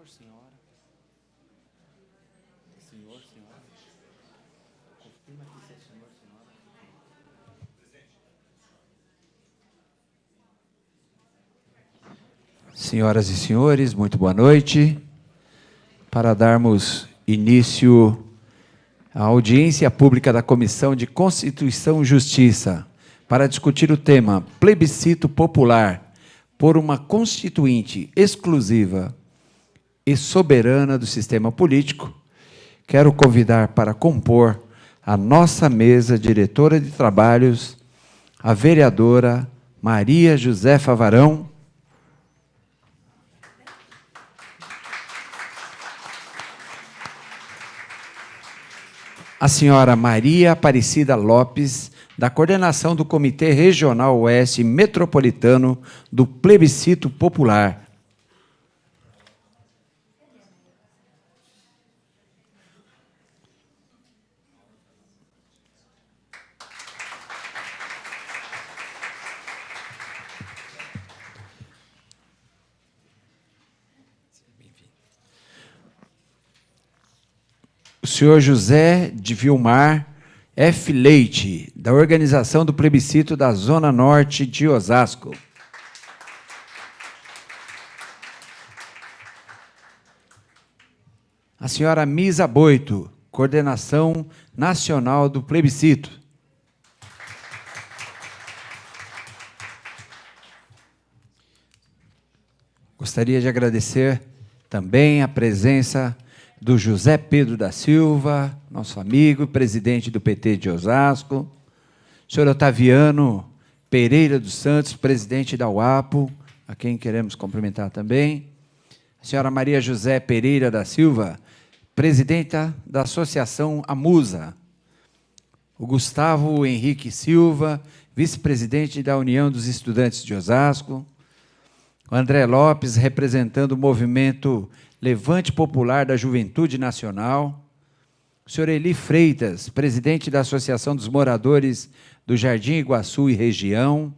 Senhor, senhora. Senhor, senhora. Confirma aqui se é senhor, senhora. Senhoras e senhores, muito boa noite. Para darmos início à audiência pública da Comissão de Constituição e Justiça, para discutir o tema plebiscito popular por uma constituinte exclusiva e soberana do sistema político, quero convidar para compor a nossa mesa diretora de trabalhos, a vereadora Maria Josefa Varão, a senhora Maria Aparecida Lopes, da coordenação do Comitê Regional Oeste Metropolitano do Plebiscito Popular. O senhor José de Vilmar F. Leite, da organização do plebiscito da Zona Norte de Osasco. A senhora Misa Boito, coordenação nacional do plebiscito. Gostaria de agradecer também a presença do José Pedro da Silva, nosso amigo, presidente do PT de Osasco, senhor Otaviano Pereira dos Santos, presidente da UAPO, a quem queremos cumprimentar também, a senhora Maria José Pereira da Silva, presidenta da Associação Amusa, o Gustavo Henrique Silva, vice-presidente da União dos Estudantes de Osasco, o André Lopes, representando o movimento Levante Popular da Juventude Nacional, o senhor Eli Freitas, presidente da Associação dos Moradores do Jardim Iguaçu e Região,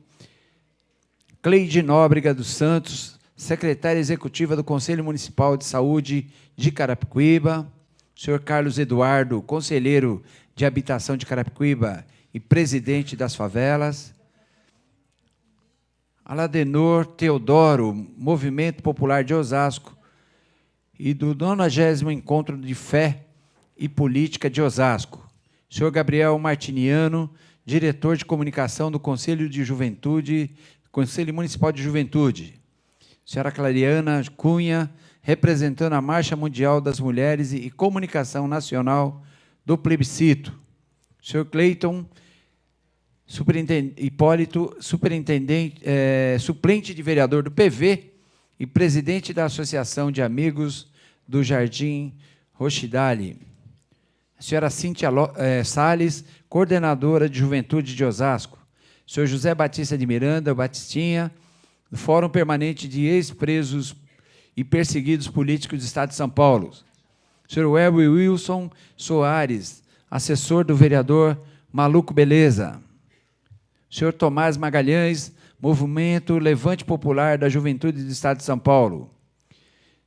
Cleide Nóbrega dos Santos, secretária executiva do Conselho Municipal de Saúde de Carapicuíba, o senhor Carlos Eduardo, conselheiro de Habitação de Carapicuíba e presidente das favelas, Aladenor Teodoro, Movimento Popular de Osasco, e do 90º Encontro de Fé e Política de Osasco, senhor Gabriel Martiniano, diretor de comunicação do Conselho de Juventude, Conselho Municipal de Juventude, senhora Clariana Cunha, representando a Marcha Mundial das Mulheres e Comunicação Nacional do Plebiscito, senhor Cleiton Hipólito, suplente de vereador do PV e presidente da Associação de Amigos do Jardim Rochidale. A senhora Cíntia Salles, coordenadora de Juventude de Osasco. O senhor José Batista de Miranda, o Batistinha, do Fórum Permanente de Ex-Presos e Perseguidos Políticos do Estado de São Paulo. O senhor Welby Wilson Soares, assessor do vereador Maluco Beleza. O senhor Tomás Magalhães, Movimento Levante Popular da Juventude do Estado de São Paulo.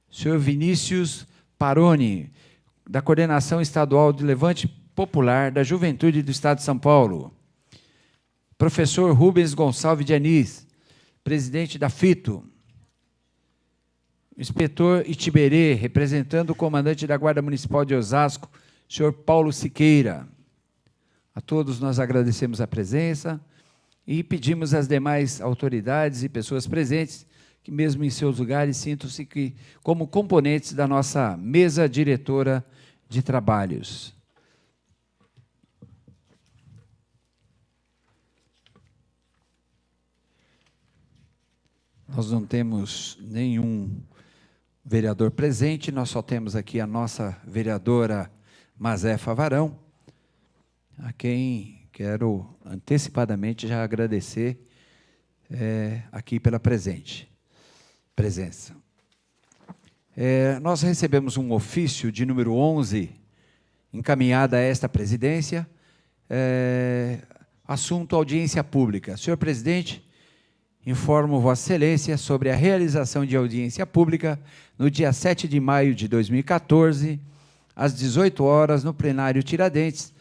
O senhor Vinícius Paroni, da Coordenação Estadual de Levante Popular da Juventude do Estado de São Paulo. Professor Rubens Gonçalves de Anis, presidente da FITO. O inspetor Itiberê, representando o comandante da Guarda Municipal de Osasco, senhor Paulo Siqueira. A todos nós agradecemos a presença e pedimos às demais autoridades e pessoas presentes que, mesmo em seus lugares, sintam-se como componentes da nossa mesa diretora de trabalhos. Nós não temos nenhum vereador presente, nós só temos aqui a nossa vereadora Mazefa Varão, a quem quero antecipadamente já agradecer aqui pela presença. Nós recebemos um ofício de número 11, encaminhada a esta presidência, assunto audiência pública. Senhor presidente, Informo Vossa Excelência sobre a realização de audiência pública no dia 7 de maio de 2014, às 18 horas, no plenário Tiradentes,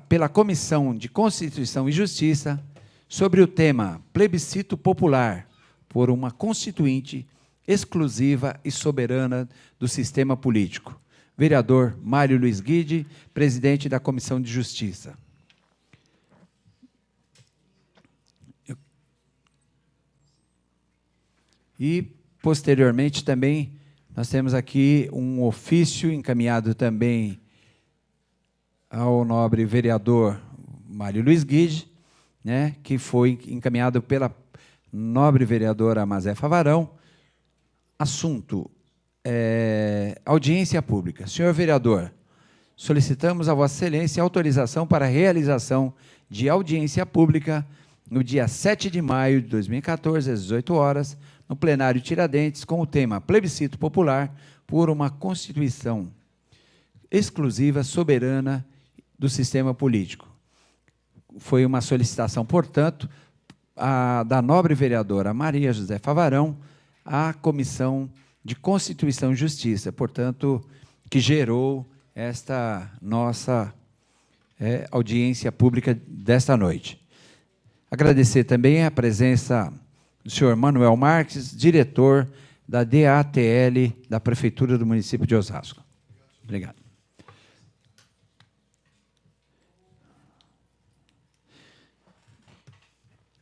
pela Comissão de Constituição e Justiça, sobre o tema Plebiscito Popular por uma Constituinte exclusiva e soberana do sistema político. Vereador Mário Luiz Guide, presidente da Comissão de Justiça. E, posteriormente, também, nós temos aqui um ofício encaminhado também ao nobre vereador Mário Luiz Guide, né, que foi encaminhado pela nobre vereadora Mazé Favarão. Assunto, audiência pública. Senhor vereador, solicitamos a Vossa Excelência autorização para a realização de audiência pública no dia 7 de maio de 2014, às 18 horas, no plenário Tiradentes, com o tema Plebiscito Popular por uma Constituição exclusiva, soberana do sistema político. Foi uma solicitação, portanto, da nobre vereadora Maria José Favarão à Comissão de Constituição e Justiça, portanto, que gerou esta nossa audiência pública desta noite. Agradecer também a presença do senhor Manuel Marques, diretor da DATL da Prefeitura do município de Osasco. Obrigado.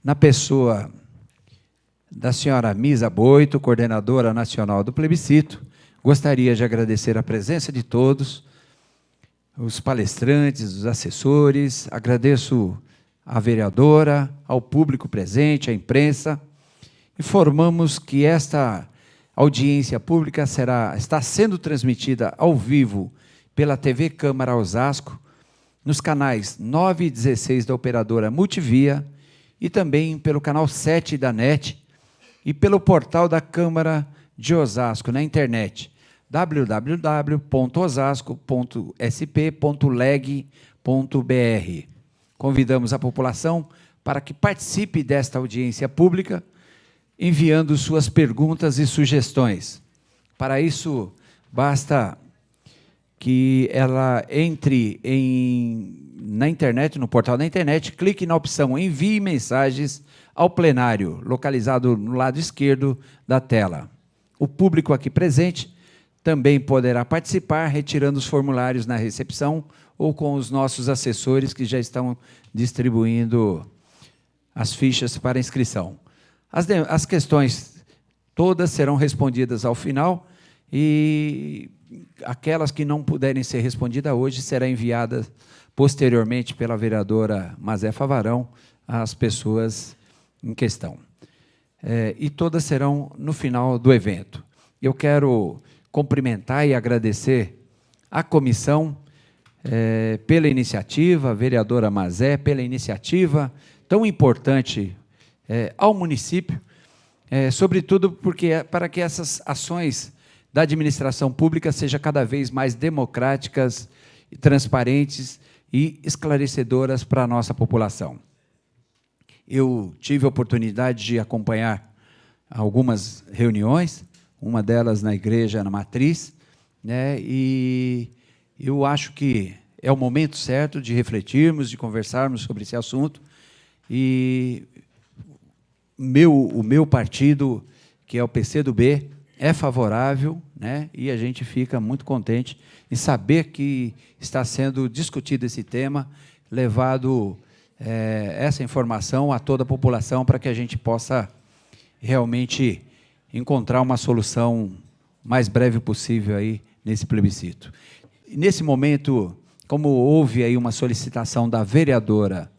Na pessoa da senhora Misa Boito, coordenadora nacional do plebiscito, gostaria de agradecer a presença de todos, os palestrantes, os assessores, agradeço à vereadora, ao público presente, à imprensa. Informamos que esta audiência pública está sendo transmitida ao vivo pela TV Câmara Osasco, nos canais 9 e 16 da operadora Multivia, e também pelo canal 7 da NET, e pelo portal da Câmara de Osasco, na internet, www.osasco.sp.leg.br. Convidamos a população para que participe desta audiência pública, enviando suas perguntas e sugestões. Para isso, basta que ela entre na internet, no portal da internet, clique na opção Envie mensagens ao plenário, localizado no lado esquerdo da tela. O público aqui presente também poderá participar, retirando os formulários na recepção ou com os nossos assessores que já estão distribuindo as fichas para inscrição. As questões todas serão respondidas ao final e aquelas que não puderem ser respondidas hoje serão enviadas posteriormente pela vereadora Mazé Favarão às pessoas em questão. E todas serão no final do evento. Eu quero cumprimentar e agradecer à comissão pela iniciativa, a vereadora Mazé, pela iniciativa tão importante ao município, sobretudo para que essas ações da administração pública sejam cada vez mais democráticas, transparentes e esclarecedoras para a nossa população. Eu tive a oportunidade de acompanhar algumas reuniões, uma delas na igreja, na Matriz, né, e eu acho que é o momento certo de refletirmos, de conversarmos sobre esse assunto, e o meu partido, que é o PCdoB, é favorável, né, e a gente fica muito contente em saber que está sendo discutido esse tema, levado essa informação a toda a população para que a gente possa realmente encontrar uma solução mais breve possível aí nesse plebiscito. E nesse momento, como houve aí uma solicitação da vereadora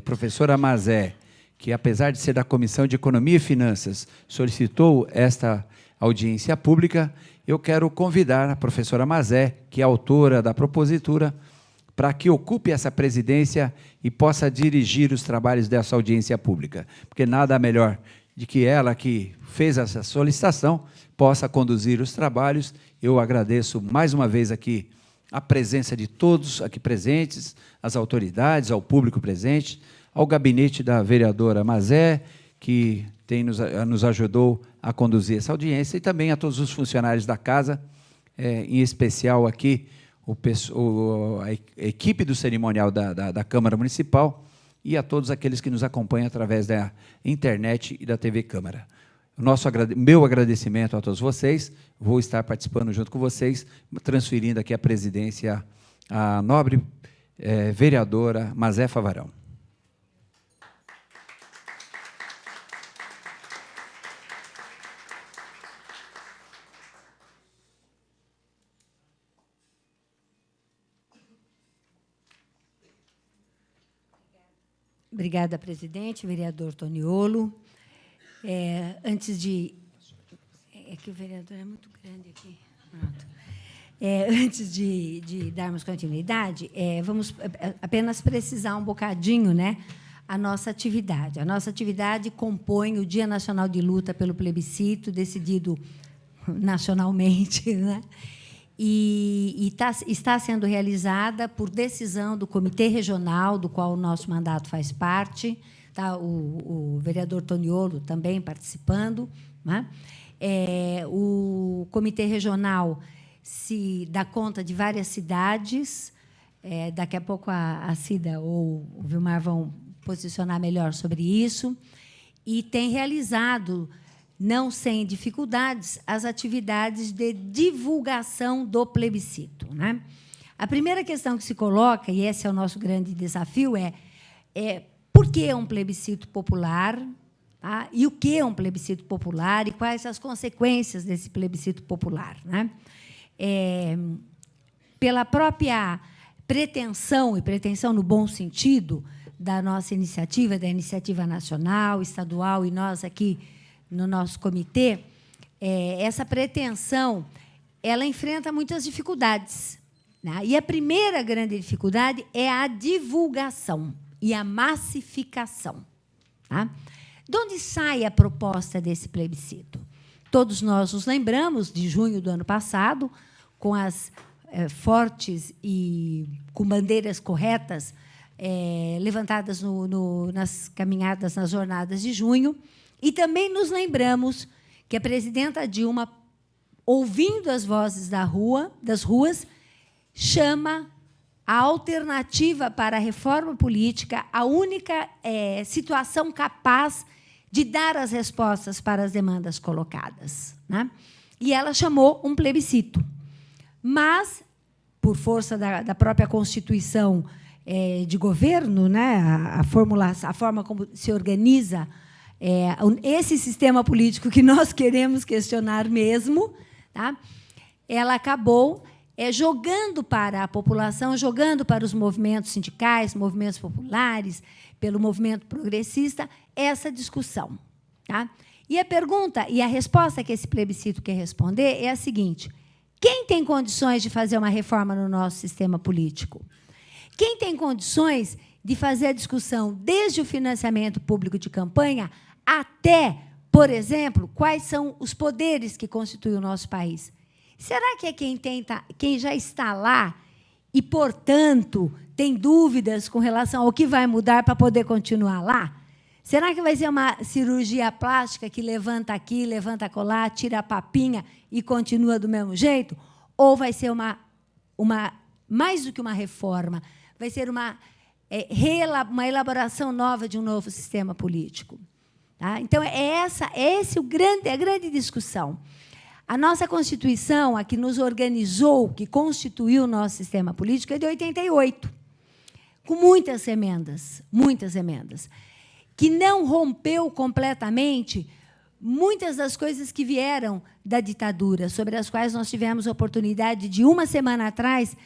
professora Mazé, que apesar de ser da Comissão de Economia e Finanças, solicitou esta audiência pública, eu quero convidar a professora Mazé, que é autora da propositura, para que ocupe essa presidência e possa dirigir os trabalhos dessa audiência pública, porque nada melhor de que ela, que fez essa solicitação, possa conduzir os trabalhos. Eu agradeço mais uma vez aqui a presença de todos aqui presentes, as autoridades, ao público presente, ao gabinete da vereadora Mazé, que nos ajudou a conduzir essa audiência, e também a todos os funcionários da casa, em especial aqui a equipe do cerimonial da Câmara Municipal, e a todos aqueles que nos acompanham através da internet e da TV Câmara. Meu agradecimento a todos vocês. Vou estar participando junto com vocês, transferindo aqui a presidência à nobre vereadora Mazé Favarão. Obrigada, presidente, vereador Toniolo. Antes de... É que o vereador é muito grande aqui. Pronto. Antes de darmos continuidade, vamos apenas precisar um bocadinho, né, a nossa atividade. A nossa atividade compõe o Dia Nacional de Luta pelo Plebiscito, decidido nacionalmente, né? E está sendo realizada por decisão do Comitê Regional, do qual o nosso mandato faz parte, tá? O vereador Toniolo também participando, né? O Comitê Regional se dá conta de várias cidades, daqui a pouco a Cida ou o Vilmar vão posicionar melhor sobre isso, e tem realizado, não sem dificuldades, as atividades de divulgação do plebiscito, né? A primeira questão que se coloca, e esse é o nosso grande desafio, é por que um plebiscito popular, tá? E o que é um plebiscito popular e quais as consequências desse plebiscito popular, né? Pela própria pretensão, e pretensão no bom sentido, da nossa iniciativa, da iniciativa nacional, estadual, e nós aqui no nosso comitê, essa pretensão ela enfrenta muitas dificuldades, né? E a primeira grande dificuldade é a divulgação e a massificação, tá? De onde sai a proposta desse plebiscito? Todos nós nos lembramos de junho do ano passado, com as fortes e com bandeiras corretas levantadas nas caminhadas, nas jornadas de junho. E também nos lembramos que a presidenta Dilma, ouvindo as vozes das ruas, chama a alternativa para a reforma política a única situação capaz de dar as respostas para as demandas colocadas, né? E ela chamou um plebiscito. Mas, por força da própria Constituição de governo, né, a forma como se organiza esse sistema político que nós queremos questionar mesmo, tá? Ela acabou jogando para a população, jogando para os movimentos sindicais, movimentos populares, pelo movimento progressista, essa discussão, tá? E a pergunta e a resposta que esse plebiscito quer responder é a seguinte: quem tem condições de fazer uma reforma no nosso sistema político? Quem tem condições de fazer a discussão desde o financiamento público de campanha até, por exemplo, quais são os poderes que constituem o nosso país? Será que é quem já está lá e, portanto, tem dúvidas com relação ao que vai mudar para poder continuar lá? Será que vai ser uma cirurgia plástica que levanta aqui, levanta acolá, tira a papinha e continua do mesmo jeito? Ou vai ser mais do que uma reforma, vai ser uma elaboração nova de um novo sistema político? Tá? Então, essa a grande discussão. A nossa Constituição, a que nos organizou, que constituiu o nosso sistema político, é de 88, com muitas emendas, que não rompeu completamente muitas das coisas que vieram da ditadura, sobre as quais nós tivemos a oportunidade de, uma semana atrás,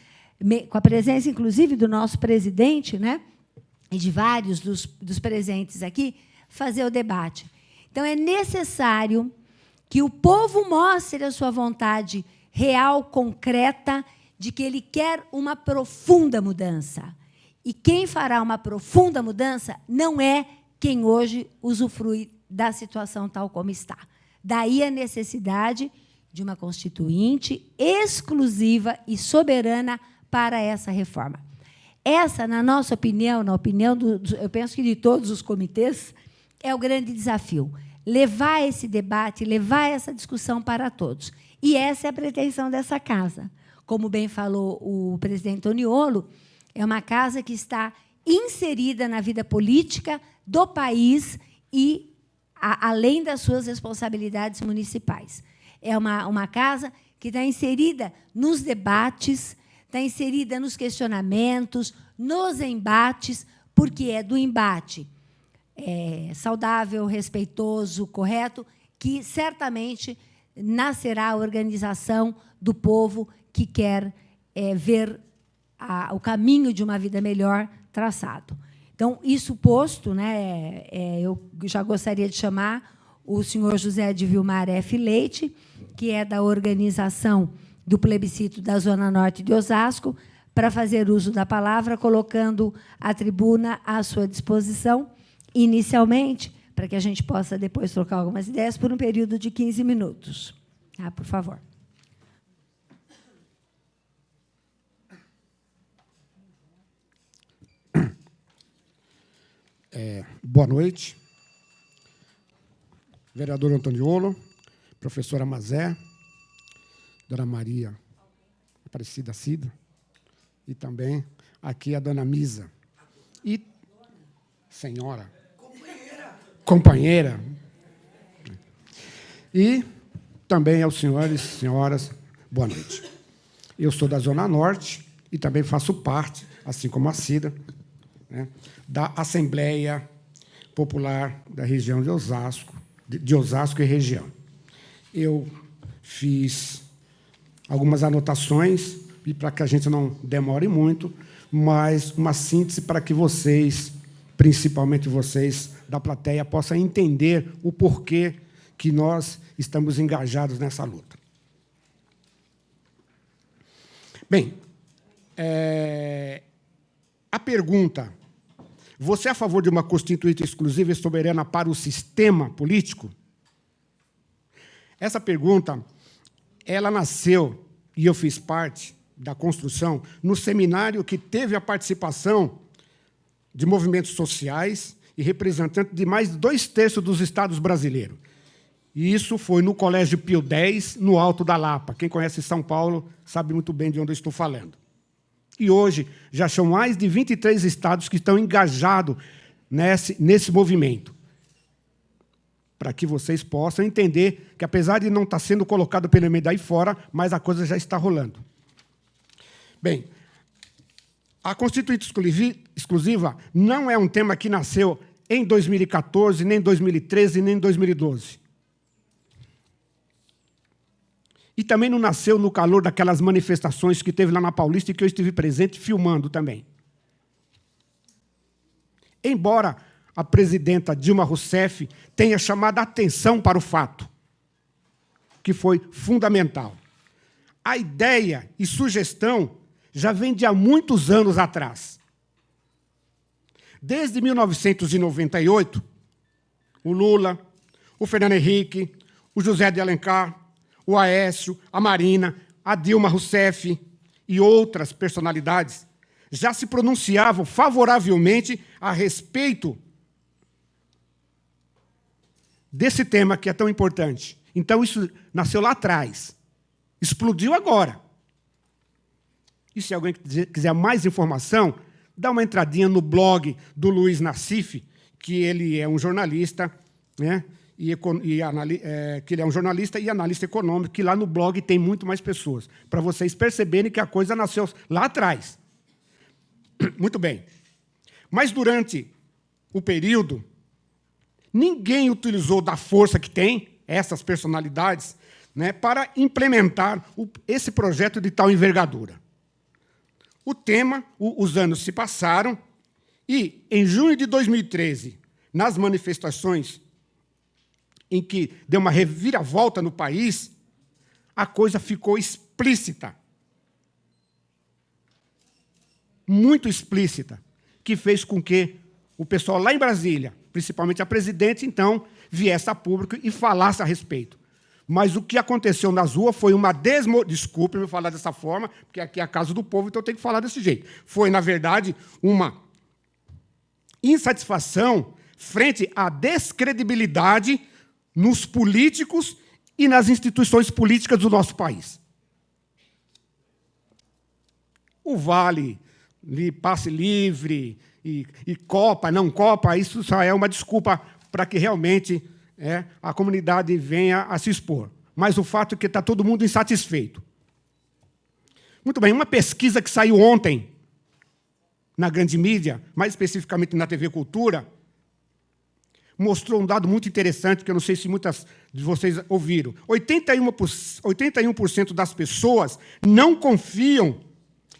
com a presença, inclusive, do nosso presidente, né, e de vários dos presentes aqui, fazer o debate. Então, é necessário que o povo mostre a sua vontade real, concreta, de que ele quer uma profunda mudança. E quem fará uma profunda mudança não é quem hoje usufrui da situação tal como está. Daí a necessidade de uma constituinte exclusiva e soberana para essa reforma. Essa, na nossa opinião, na opinião eu penso que de todos os comitês é o grande desafio. Levar esse debate, levar essa discussão para todos. E essa é a pretensão dessa casa. Como bem falou o presidente Toniolo, é uma casa que está inserida na vida política do país e além das suas responsabilidades municipais. É uma casa que está inserida nos debates, está inserida nos questionamentos, nos embates, porque é do embate saudável, respeitoso, correto, que certamente nascerá a organização do povo que quer ver o caminho de uma vida melhor traçado. Então, isso posto, né, eu já gostaria de chamar o senhor José de Vilmar F. Leite, que é da organização do plebiscito da Zona Norte de Osasco, para fazer uso da palavra, colocando a tribuna à sua disposição, inicialmente, para que a gente possa depois trocar algumas ideias, por um período de 15 minutos. Por favor. Boa noite. Vereador Antoniolo, professora Mazé, dona Maria Aparecida Cida, e também aqui a dona Misa. E senhora. Companheira. E também aos senhores e senhoras, boa noite. Eu sou da Zona Norte e também faço parte, assim como a Cida, né, da Assembleia Popular da região de Osasco e região. Eu fiz algumas anotações, e para que a gente não demore muito, mas uma síntese para que vocês, principalmente vocês da plateia, possam entender o porquê que nós estamos engajados nessa luta. Bem, a pergunta: você é a favor de uma Constituinte exclusiva e soberana para o sistema político? Essa pergunta, ela nasceu, e eu fiz parte da construção, no seminário que teve a participação de movimentos sociais e representantes de mais de 2/3 dos estados brasileiros. E isso foi no Colégio Pio X, no Alto da Lapa. Quem conhece São Paulo sabe muito bem de onde eu estou falando. E hoje já são mais de 23 estados que estão engajados nesse movimento, para que vocês possam entender que, apesar de não estar sendo colocado pelo meio daí fora, mas a coisa já está rolando. Bem, a Constituinte exclusiva não é um tema que nasceu em 2014, nem em 2013, nem em 2012. E também não nasceu no calor daquelas manifestações que teve lá na Paulista e que eu estive presente filmando também. Embora a presidenta Dilma Rousseff tenha chamado a atenção para o fato, que foi fundamental. A ideia e sugestão já vem de há muitos anos atrás. Desde 1998, o Lula, o Fernando Henrique, o José de Alencar, o Aécio, a Marina, a Dilma Rousseff e outras personalidades já se pronunciavam favoravelmente a respeito desse tema que é tão importante. Então, isso nasceu lá atrás. Explodiu agora. E se alguém quiser mais informação, dá uma entradinha no blog do Luiz Nassif, que ele é um jornalista, né? Que ele é um jornalista e analista econômico, que lá no blog tem muito mais pessoas, para vocês perceberem que a coisa nasceu lá atrás. Muito bem. Mas, durante o período, ninguém utilizou da força que tem, essas personalidades, né, para implementar esse projeto de tal envergadura. O tema, os anos se passaram, e, em junho de 2013, nas manifestações em que deu uma reviravolta no país, a coisa ficou explícita. Muito explícita, que fez com que o pessoal lá em Brasília, principalmente a presidente, então, viesse a público e falasse a respeito. Mas o que aconteceu nas ruas foi uma desculpe-me falar dessa forma, porque aqui é a casa do povo, então eu tenho que falar desse jeito. Foi, na verdade, uma insatisfação frente à descredibilidade nos políticos e nas instituições políticas do nosso país. O vale, passe livre, e Copa, não Copa, isso só é uma desculpa para que realmente a comunidade venha a se expor. Mas o fato é que está todo mundo insatisfeito. Muito bem, uma pesquisa que saiu ontem na grande mídia, mais especificamente na TV Cultura, mostrou um dado muito interessante, que eu não sei se muitas de vocês ouviram. 81% das pessoas não confiam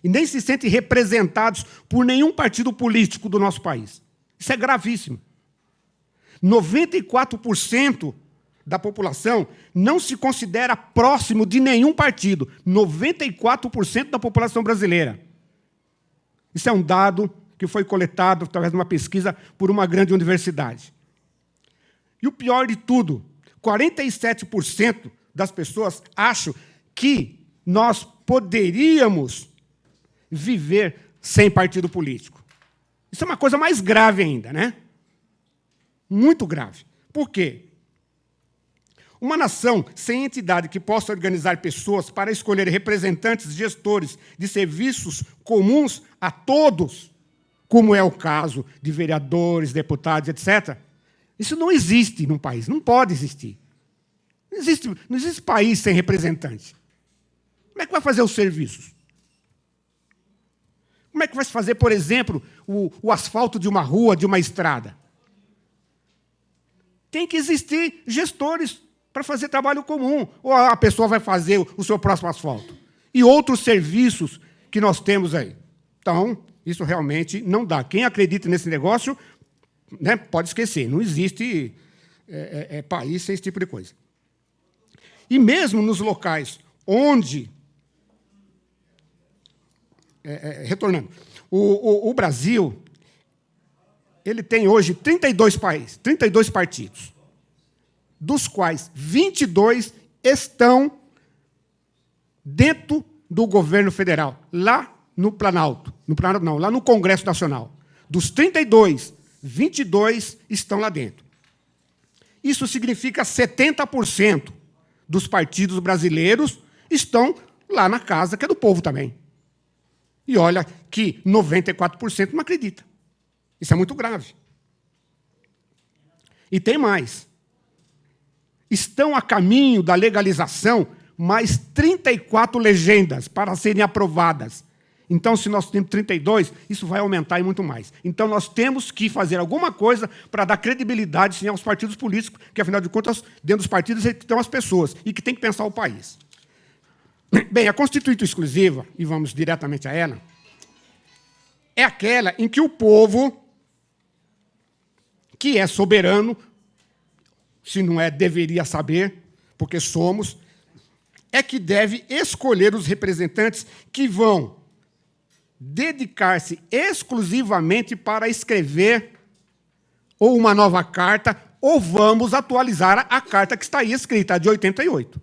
e nem se sentem representados por nenhum partido político do nosso país. Isso é gravíssimo. 94% da população não se considera próximo de nenhum partido. 94% da população brasileira. Isso é um dado que foi coletado através de uma pesquisa por uma grande universidade. E o pior de tudo, 47% das pessoas acham que nós poderíamos viver sem partido político. Isso é uma coisa mais grave ainda, né? Muito grave. Por quê? Uma nação sem entidade que possa organizar pessoas para escolher representantes, gestores de serviços comuns a todos, como é o caso de vereadores, deputados, etc., isso não existe num país, não pode existir. Não existe país sem representante. Como é que vai fazer os serviços? Como é que vai se fazer, por exemplo, o asfalto de uma rua, de uma estrada? Tem que existir gestores para fazer trabalho comum. Ou a pessoa vai fazer o seu próximo asfalto. E outros serviços que nós temos aí. Então, isso realmente não dá. Quem acredita nesse negócio, né, pode esquecer. Não existe país sem esse tipo de coisa. E mesmo nos locais onde... retornando, o Brasil ele tem hoje 32 partidos, dos quais 22 estão dentro do governo federal, lá no Planalto. Lá no Congresso Nacional. Dos 32, 22 estão lá dentro. Isso significa 70% dos partidos brasileiros estão lá na casa, que é do povo também. E olha que 94% não acredita. Isso é muito grave. E tem mais. Estão a caminho da legalização mais 34 legendas para serem aprovadas. Então, se nós temos 32, isso vai aumentar e muito mais. Então, nós temos que fazer alguma coisa para dar credibilidade, sim, aos partidos políticos, que, afinal de contas, dentro dos partidos estão as pessoas, e que tem que pensar o país. Bem, a Constituinte Exclusiva, e vamos diretamente a ela, é aquela em que o povo, que é soberano, se não é, deveria saber, porque somos, é que deve escolher os representantes que vão dedicar-se exclusivamente para escrever ou uma nova carta, ou vamos atualizar a carta que está aí escrita, a de 88.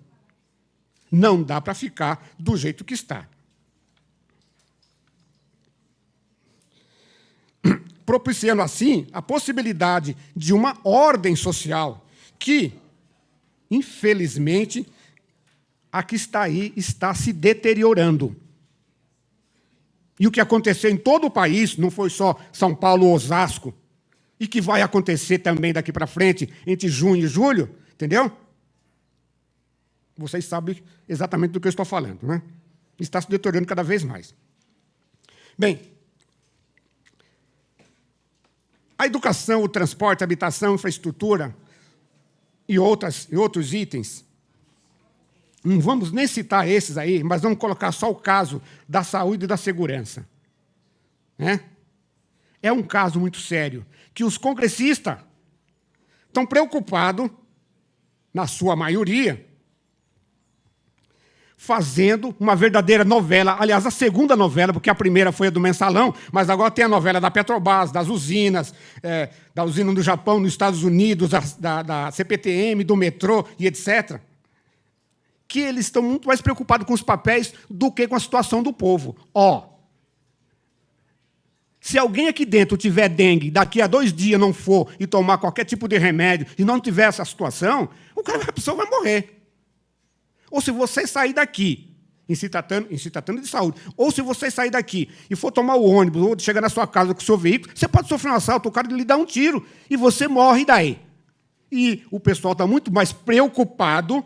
Não dá para ficar do jeito que está. Propiciando, assim, a possibilidade de uma ordem social que, infelizmente, a que está aí está se deteriorando. E o que aconteceu em todo o país, não foi só São Paulo ou Osasco, e que vai acontecer também daqui para frente, entre junho e julho, entendeu? Vocês sabem exatamente do que eu estou falando, né? Está se deteriorando cada vez mais. Bem, a educação, o transporte, a habitação, a infraestrutura e outros itens, não vamos nem citar esses aí, mas vamos colocar só o caso da saúde e da segurança. Né? É um caso muito sério, que os congressistas estão preocupados, na sua maioria, fazendo uma verdadeira novela, aliás, a segunda novela, porque a primeira foi a do Mensalão, mas agora tem a novela da Petrobras, das usinas, da usina do Japão, nos Estados Unidos, da CPTM, do metrô e etc., que eles estão muito mais preocupados com os papéis do que com a situação do povo. Se alguém aqui dentro tiver dengue, daqui a 2 dias não for e tomar qualquer tipo de remédio e não tiver essa situação, a pessoa vai morrer. Ou se você sair daqui, em se tratando de saúde, ou se você sair daqui e for tomar o ônibus, ou chegar na sua casa com o seu veículo, você pode sofrer um assalto, o cara lhe dá um tiro, e você morre daí. E o pessoal está muito mais preocupado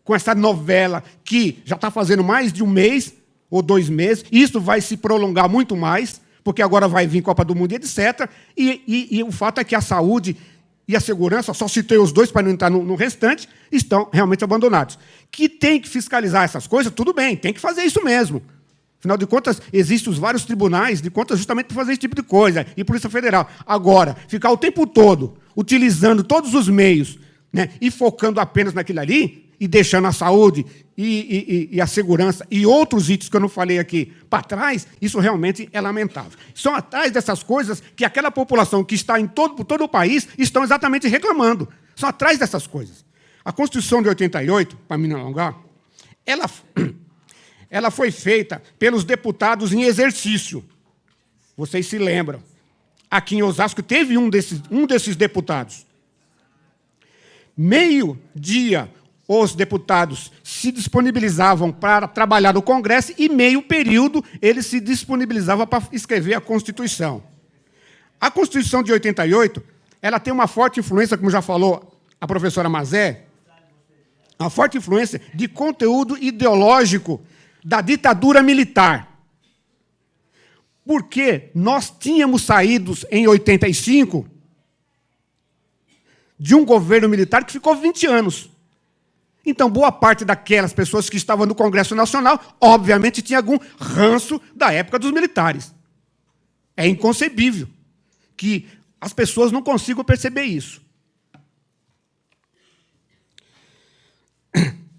com essa novela que já está fazendo mais de 1 mês ou 2 meses. Isso vai se prolongar muito mais, porque agora vai vir Copa do Mundo e etc. E o fato é que a saúde e a segurança, só citei os dois para não entrar no restante, estão realmente abandonados. Que tem que fiscalizar essas coisas, tudo bem, tem que fazer isso mesmo. Afinal de contas, existem os vários tribunais de contas justamente para fazer esse tipo de coisa, e Polícia Federal. Agora, ficar o tempo todo utilizando todos os meios, né, e focando apenas naquilo ali, e deixando a saúde e a segurança e outros itens que eu não falei aqui para trás, isso realmente é lamentável. São atrás dessas coisas que aquela população que está por todo o país estão exatamente reclamando. São atrás dessas coisas. A Constituição de 88, para me não alongar, ela foi feita pelos deputados em exercício. Vocês se lembram. Aqui em Osasco teve um desses deputados. Meio-dia, os deputados se disponibilizavam para trabalhar no Congresso e meio período eles se disponibilizavam para escrever a Constituição. A Constituição de 88, ela tem uma forte influência, como já falou a professora Mazé, uma forte influência de conteúdo ideológico da ditadura militar. Porque nós tínhamos saído em 85 de um governo militar que ficou 20 anos. Então, boa parte daquelas pessoas que estavam no Congresso Nacional, obviamente, tinha algum ranço da época dos militares. É inconcebível que as pessoas não consigam perceber isso.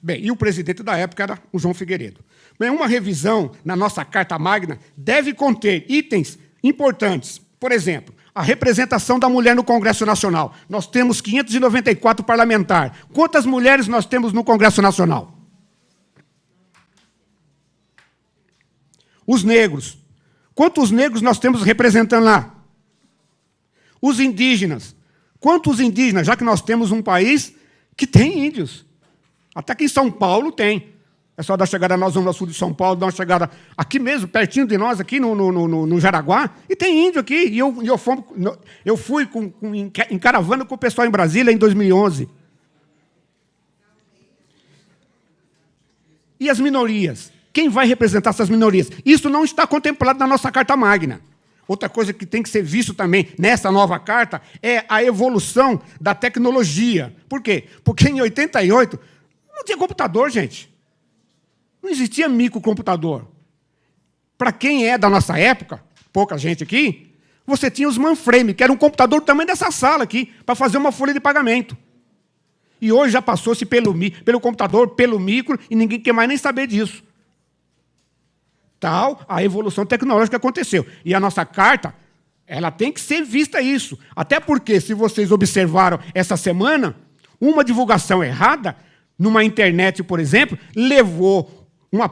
Bem, e o presidente da época era o João Figueiredo. Bem, uma revisão na nossa Carta Magna deve conter itens importantes. Por exemplo, a representação da mulher no Congresso Nacional. Nós temos 594 parlamentares. Quantas mulheres nós temos no Congresso Nacional? Os negros. Quantos negros nós temos representando lá? Os indígenas. Quantos indígenas? Já que nós temos um país que tem índios. Até aqui em São Paulo tem. É só dar chegada na Zona Sul de São Paulo, dar uma chegada aqui mesmo, pertinho de nós, aqui no Jaraguá, e tem índio aqui. E eu fui em caravana com o pessoal em Brasília em 2011. E as minorias? Quem vai representar essas minorias? Isso não está contemplado na nossa Carta Magna. Outra coisa que tem que ser visto também nessa nova carta é a evolução da tecnologia. Por quê? Porque em 88 não tinha computador, gente. Não existia microcomputador. Para quem é da nossa época, pouca gente aqui, você tinha os mainframe, que era um computador do tamanho dessa sala aqui, para fazer uma folha de pagamento. E hoje já passou-se pelo computador, pelo micro, e ninguém quer mais nem saber disso. Tal a evolução tecnológica que aconteceu. E a nossa carta, ela tem que ser vista isso. Até porque, se vocês observaram essa semana, uma divulgação errada, numa internet, por exemplo, levou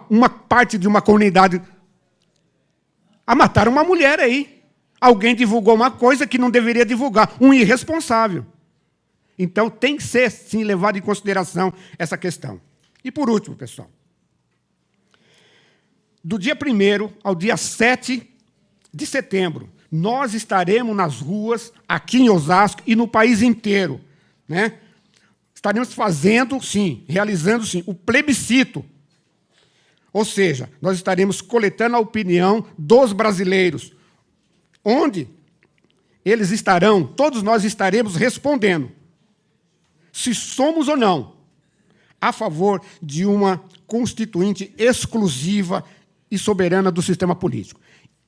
uma parte de uma comunidade a matar uma mulher aí. Alguém divulgou uma coisa que não deveria divulgar, um irresponsável. Então, tem que ser, sim, levado em consideração essa questão. E, por último, pessoal, do dia 1º ao dia 7 de setembro, nós estaremos nas ruas, aqui em Osasco e no país inteiro, né? Estaremos fazendo, sim, realizando, sim, o plebiscito. Ou seja, nós estaremos coletando a opinião dos brasileiros, onde eles estarão, todos nós estaremos respondendo se somos ou não a favor de uma constituinte exclusiva e soberana do sistema político.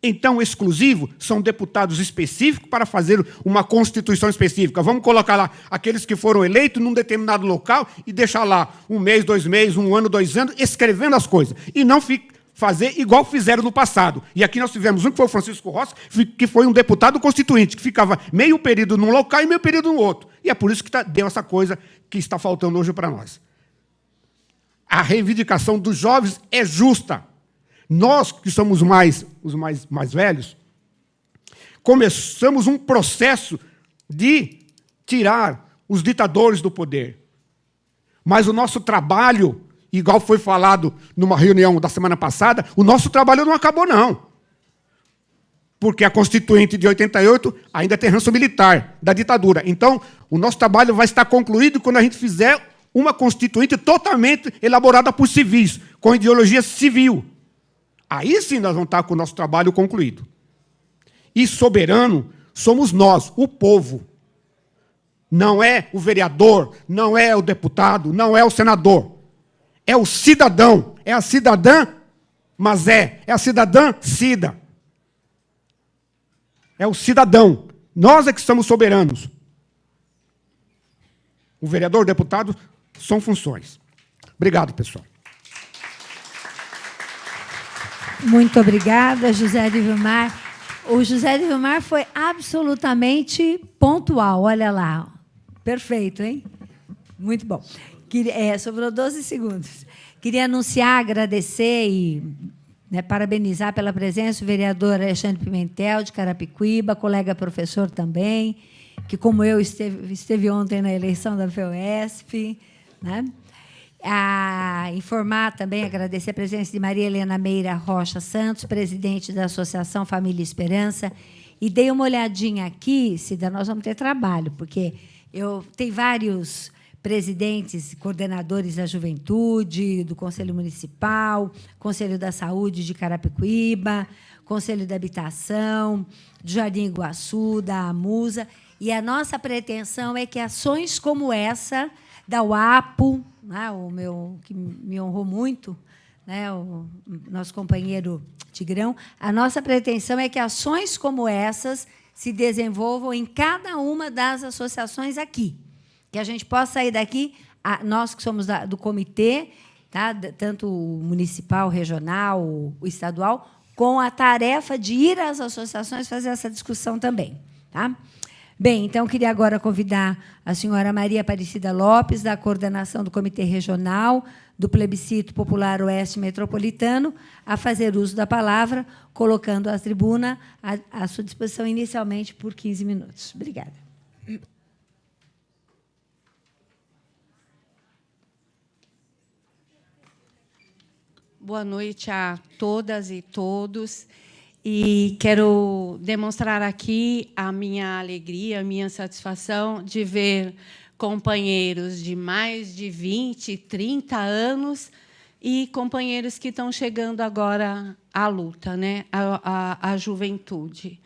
Então, exclusivo são deputados específicos para fazer uma Constituição específica. Vamos colocar lá aqueles que foram eleitos num determinado local e deixar lá 1 mês, 2 meses, 1 ano, 2 anos, escrevendo as coisas. E não fazer igual fizeram no passado. E aqui nós tivemos um que foi o Francisco Rossi, que foi um deputado constituinte, que ficava meio período num local e meio período no outro. E é por isso que deu essa coisa que está faltando hoje para nós. A reivindicação dos jovens é justa. Nós, que somos os mais velhos, começamos um processo de tirar os ditadores do poder. Mas o nosso trabalho, igual foi falado numa reunião da semana passada, o nosso trabalho não acabou, não. Porque a Constituinte de 88 ainda tem ranço militar da ditadura. Então, o nosso trabalho vai estar concluído quando a gente fizer uma Constituinte totalmente elaborada por civis, com ideologia civil. Aí sim nós vamos estar com o nosso trabalho concluído. E soberano somos nós, o povo. Não é o vereador, não é o deputado, não é o senador. É o cidadão, é a cidadã Mazé, é a cidadã Cida. É o cidadão. Nós é que somos soberanos. O vereador, o deputado, são funções. Obrigado, pessoal. Muito obrigada, José de Vilmar. O José de Vilmar foi absolutamente pontual. Olha lá. Perfeito, hein? Muito bom. Sobrou 12 segundos. Queria anunciar, agradecer e parabenizar pela presença o vereador Alexandre Pimentel, de Carapicuíba, colega professor também, que, como eu, esteve ontem na eleição da FEUESP. Né? Informar também, agradecer a presença de Maria Helena Meira Rocha Santos, presidente da Associação Família Esperança. E dei uma olhadinha aqui, Cida, nós vamos ter trabalho, porque tem vários presidentes, coordenadores da Juventude, do Conselho Municipal, Conselho da Saúde de Carapicuíba, Conselho da Habitação, do Jardim Iguaçu, da AMUSA. E a nossa pretensão é que ações como essa, da UAPO, né, que me honrou muito, né, o nosso companheiro Tigrão, a nossa pretensão é que ações como essas se desenvolvam em cada uma das associações aqui. Que a gente possa sair daqui, nós que somos do comitê, tá, tanto o municipal, regional, o estadual, com a tarefa de ir às associações fazer essa discussão também. Tá? Bem, então, queria agora convidar a senhora Maria Aparecida Lopes, da coordenação do Comitê Regional do Plebiscito Popular Oeste Metropolitano, a fazer uso da palavra, colocando a tribuna à sua disposição inicialmente por 15 minutos. Obrigada. Boa noite a todas e todos. E quero demonstrar aqui a minha alegria, a minha satisfação de ver companheiros de mais de 20, 30 anos e companheiros que estão chegando agora à luta, né? à juventude.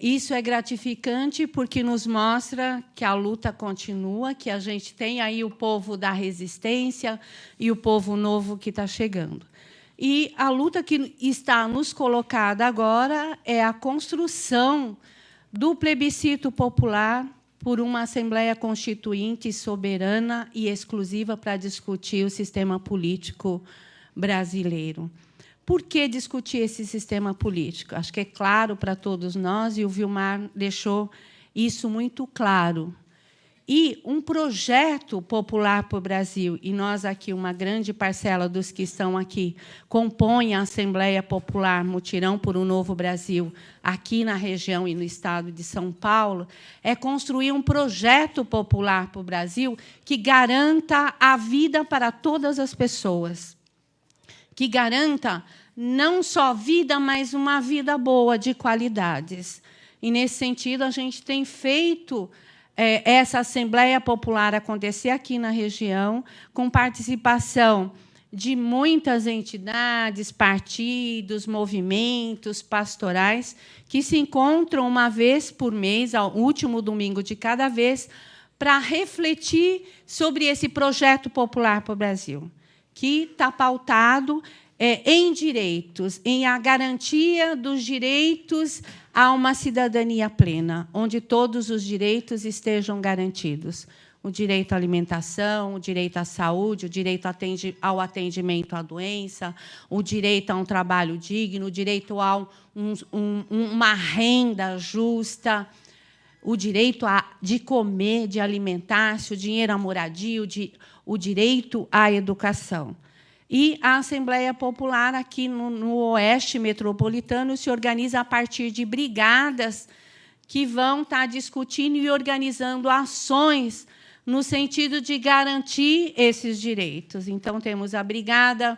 Isso é gratificante porque nos mostra que a luta continua, que a gente tem aí o povo da resistência e o povo novo que está chegando. E a luta que está nos colocada agora é a construção do plebiscito popular por uma Assembleia Constituinte soberana e exclusiva para discutir o sistema político brasileiro. Por que discutir esse sistema político? Acho que é claro para todos nós, e o Vilmar deixou isso muito claro. E um projeto popular para o Brasil, e nós aqui, uma grande parcela dos que estão aqui, compõem a Assembleia Popular Mutirão por um Novo Brasil, aqui na região e no estado de São Paulo, é construir um projeto popular para o Brasil que garanta a vida para todas as pessoas, que garanta não só vida, mas uma vida boa, de qualidades. E, nesse sentido, a gente tem feito essa Assembleia Popular acontecer aqui na região, com participação de muitas entidades, partidos, movimentos pastorais, que se encontram uma vez por mês, ao último domingo de cada vez, para refletir sobre esse projeto popular para o Brasil, que está pautado em direitos, em a garantia dos direitos a uma cidadania plena, onde todos os direitos estejam garantidos. O direito à alimentação, o direito à saúde, o direito ao atendimento à doença, o direito a um trabalho digno, o direito a uma renda justa, o direito de comer, de alimentar-se, o dinheiro à moradia, o direito à educação. E a Assembleia Popular, aqui no Oeste Metropolitano, se organiza a partir de brigadas que vão estar discutindo e organizando ações no sentido de garantir esses direitos. Então, temos a Brigada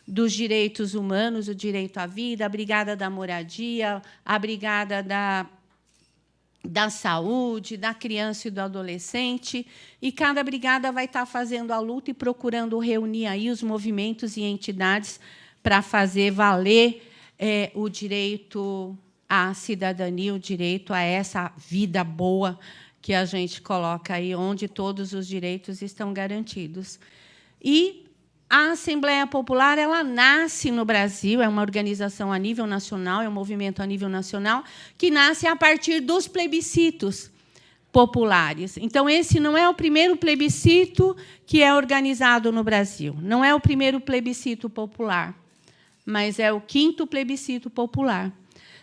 dos Direitos Humanos, o direito à vida, a Brigada da Moradia, a Brigada da Saúde, da Criança e do Adolescente, e cada brigada vai estar fazendo a luta e procurando reunir aí os movimentos e entidades para fazer valer o direito à cidadania, o direito a essa vida boa que a gente coloca aí, onde todos os direitos estão garantidos. E a Assembleia Popular, ela nasce no Brasil, é uma organização a nível nacional, é um movimento a nível nacional, que nasce a partir dos plebiscitos populares. Então, esse não é o primeiro plebiscito que é organizado no Brasil, não é o primeiro plebiscito popular, mas é o 5º plebiscito popular.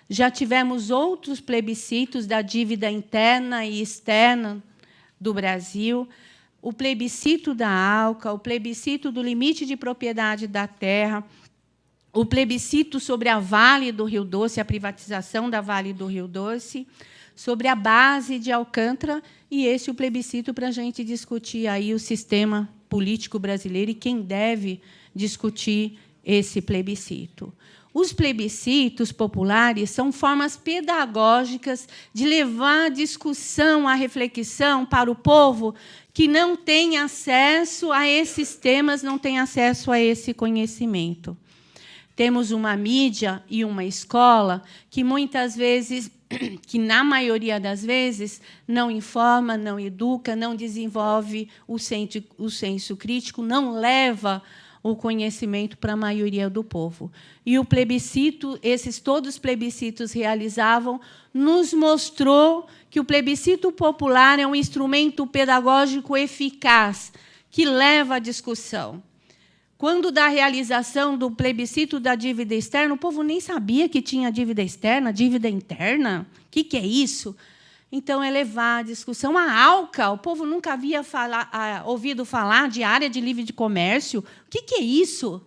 Já tivemos outros plebiscitos da dívida interna e externa do Brasil, o plebiscito da ALCA, o plebiscito do limite de propriedade da terra, o plebiscito sobre a Vale do Rio Doce, a privatização da Vale do Rio Doce, sobre a base de Alcântara, e esse é o plebiscito para a gente discutir aí o sistema político brasileiro e quem deve discutir esse plebiscito. Os plebiscitos populares são formas pedagógicas de levar a discussão, a reflexão para o povo que não tem acesso a esses temas, não tem acesso a esse conhecimento. Temos uma mídia e uma escola que, muitas vezes, que, na maioria das vezes, não informa, não educa, não desenvolve o senso crítico, não leva o conhecimento para a maioria do povo. E o plebiscito, todos os plebiscitos realizavam, nos mostrou que o plebiscito popular é um instrumento pedagógico eficaz, que leva à discussão. Quando da realização do plebiscito da dívida externa, o povo nem sabia que tinha dívida externa, dívida interna. O que é isso? Então, é levar a discussão. A ALCA, o povo nunca havia ouvido falar de área de livre de comércio. O que é isso?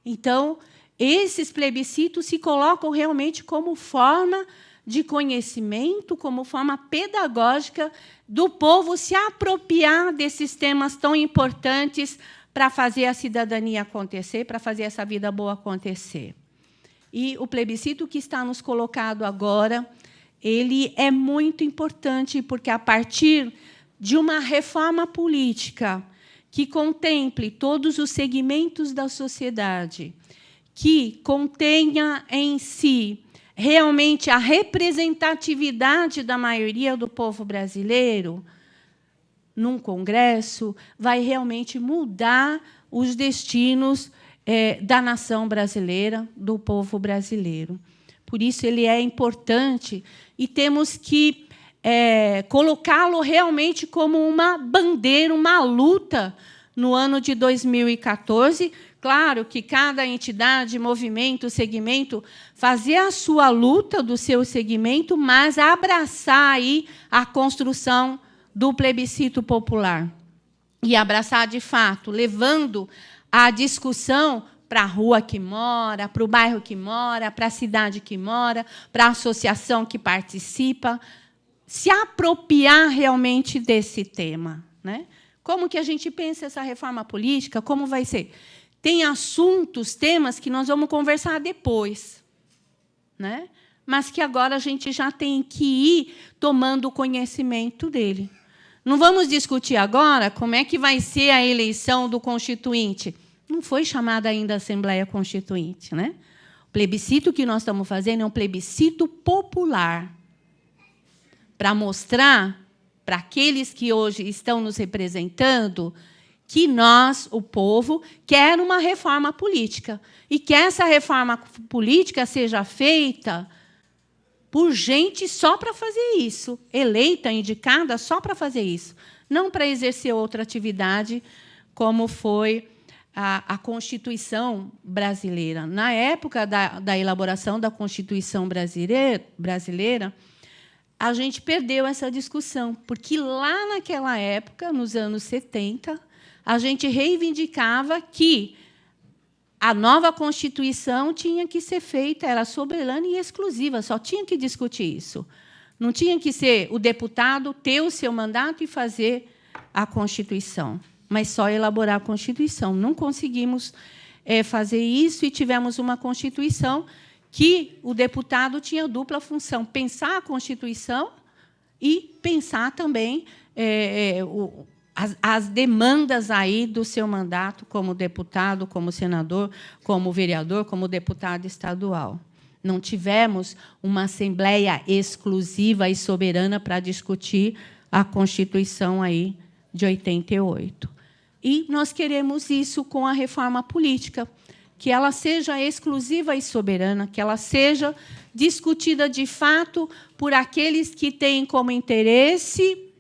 Então, esses plebiscitos se colocam realmente como forma de conhecimento, como forma pedagógica do povo se apropriar desses temas tão importantes para fazer a cidadania acontecer, para fazer essa vida boa acontecer. E o plebiscito que está nos colocado agora, ele é muito importante, porque, a partir de uma reforma política que contemple todos os segmentos da sociedade, que contenha em si realmente a representatividade da maioria do povo brasileiro, num Congresso, vai realmente mudar os destinos da nação brasileira, do povo brasileiro. Por isso, ele é importante e temos que colocá-lo realmente como uma bandeira, uma luta no ano de 2014. Claro que cada entidade, movimento, segmento, fazer a sua luta do seu segmento, mas abraçar aí a construção do plebiscito popular. E abraçar, de fato, levando a discussão para a rua que mora, para o bairro que mora, para a cidade que mora, para a associação que participa, se apropriar realmente desse tema, né? Como que a gente pensa essa reforma política? Como vai ser? Tem assuntos, temas que nós vamos conversar depois, né? Mas que agora a gente já tem que ir tomando conhecimento dele. Não vamos discutir agora como é que vai ser a eleição do Constituinte. Não foi chamada ainda Assembleia Constituinte, né? O plebiscito que nós estamos fazendo é um plebiscito popular, para mostrar para aqueles que hoje estão nos representando que nós, o povo, quer uma reforma política e que essa reforma política seja feita por gente só para fazer isso, eleita, indicada só para fazer isso, não para exercer outra atividade, como foi a Constituição brasileira. Na época da elaboração da Constituição brasileira, a gente perdeu essa discussão, porque lá naquela época, nos anos 70, a gente reivindicava que a nova Constituição tinha que ser feita, era soberana e exclusiva, só tinha que discutir isso. Não tinha que ser o deputado ter o seu mandato e fazer a Constituição, mas só elaborar a Constituição. Não conseguimos fazer isso e tivemos uma Constituição que o deputado tinha dupla função, pensar a Constituição e pensar também as demandas aí do seu mandato como deputado, como senador, como vereador, como deputado estadual. Não tivemos uma Assembleia exclusiva e soberana para discutir a Constituição aí de 88. E nós queremos isso com a reforma política, que ela seja exclusiva e soberana, que ela seja discutida, de fato, por aqueles que têm como interesse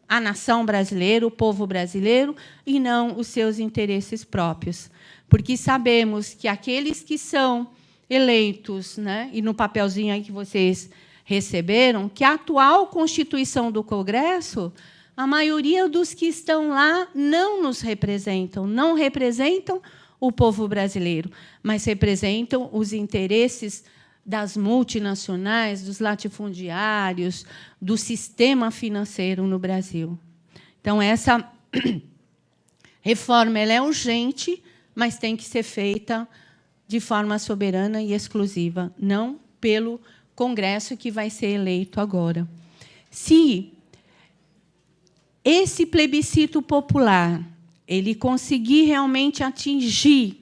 a nação brasileira, o povo brasileiro, e não os seus interesses próprios. Porque sabemos que aqueles que são eleitos, né, e no papelzinho aí que vocês receberam, que a atual Constituição do Congresso, a maioria dos que estão lá não nos representam, não representam o povo brasileiro, mas representam os interesses das multinacionais, dos latifundiários, do sistema financeiro no Brasil. Então, essa reforma ela é urgente, mas tem que ser feita de forma soberana e exclusiva, não pelo Congresso que vai ser eleito agora. Se esse plebiscito popular ele conseguir realmente atingir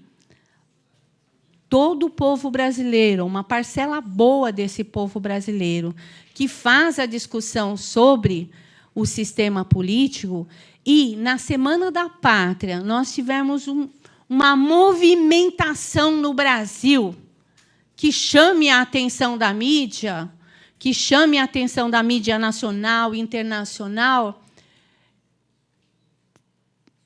todo o povo brasileiro, uma parcela boa desse povo brasileiro, que faz a discussão sobre o sistema político, e, na Semana da Pátria, nós tivemos uma movimentação no Brasil que chame a atenção da mídia, que chame a atenção da mídia nacional e internacional,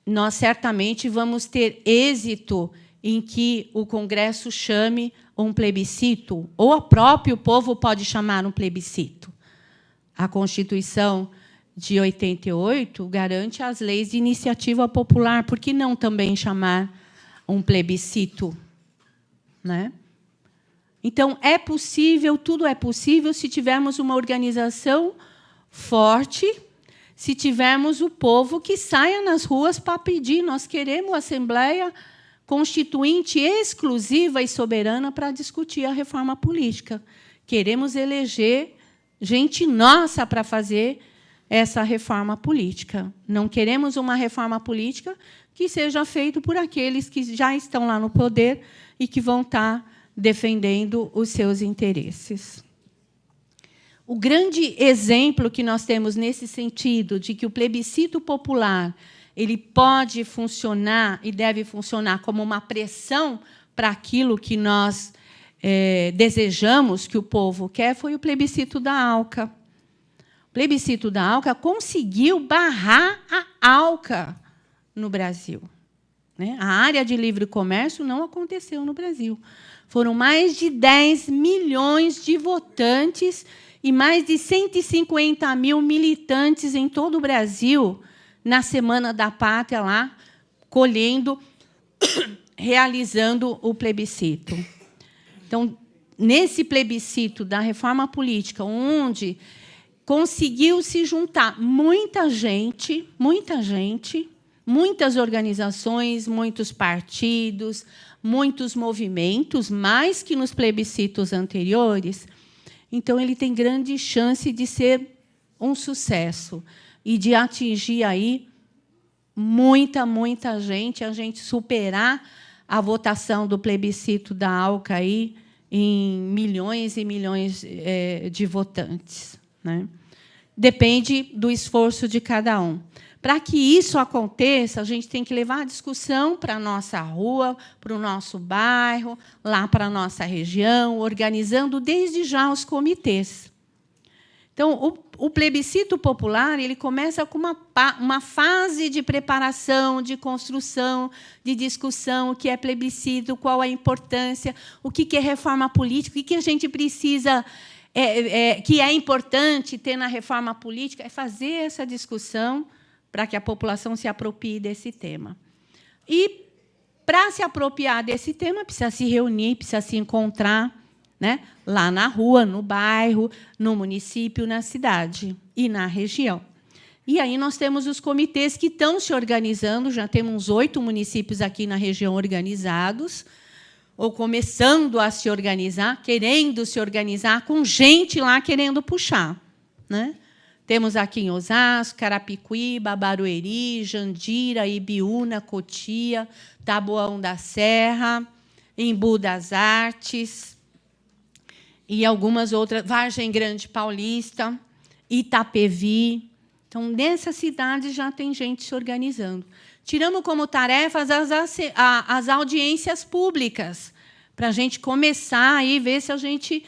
nós certamente vamos ter êxito em que o Congresso chame um plebiscito, ou o próprio povo pode chamar um plebiscito. A Constituição de 88 garante as leis de iniciativa popular, por que não também chamar um plebiscito? Né? Então, é possível, tudo é possível se tivermos uma organização forte, se tivermos o povo que saia nas ruas para pedir. Nós queremos Assembleia Constituinte exclusiva e soberana para discutir a reforma política. Queremos eleger gente nossa para fazer essa reforma política. Não queremos uma reforma política que seja feita por aqueles que já estão lá no poder e que vão estar defendendo os seus interesses. O grande exemplo que nós temos nesse sentido, de que o plebiscito popular ele pode funcionar e deve funcionar como uma pressão para aquilo que nós desejamos, que o povo quer, foi o plebiscito da ALCA. O plebiscito da ALCA conseguiu barrar a ALCA no Brasil. Né? A área de livre comércio não aconteceu no Brasil. Foram mais de 10 milhões de votantes e mais de 150 mil militantes em todo o Brasil, na Semana da Pátria, lá, colhendo, realizando o plebiscito. Então, nesse plebiscito da reforma política, onde conseguiu se juntar muita gente, muitas organizações, muitos partidos, muitos movimentos, mais que nos plebiscitos anteriores, então ele tem grande chance de ser um sucesso e de atingir aí muita gente, a gente superar a votação do plebiscito da ALCA aí em milhões e milhões de votantes. Né? Depende do esforço de cada um. Para que isso aconteça, a gente tem que levar a discussão para a nossa rua, para o nosso bairro, lá para a nossa região, organizando desde já os comitês. Então, o plebiscito popular ele começa com uma fase de preparação, de construção, de discussão, o que é plebiscito, qual a importância, o que é reforma política, o que a gente precisa, que é importante ter na reforma política, é fazer essa discussão para que a população se aproprie desse tema. E, para se apropriar desse tema, precisa se reunir, precisa se encontrar, né, lá na rua, no bairro, no município, na cidade e na região. E aí nós temos os comitês que estão se organizando, já temos 8 municípios aqui na região organizados, ou começando a se organizar, querendo se organizar, com gente lá querendo puxar, né? Temos aqui em Osasco, Carapicuíba, Barueri, Jandira, Ibiúna, Cotia, Taboão da Serra, Embu das Artes e algumas outras, Vargem Grande Paulista, Itapevi. Então, nessas cidades já tem gente se organizando. Tiramos como tarefas as audiências públicas, para a gente começar a ver se a gente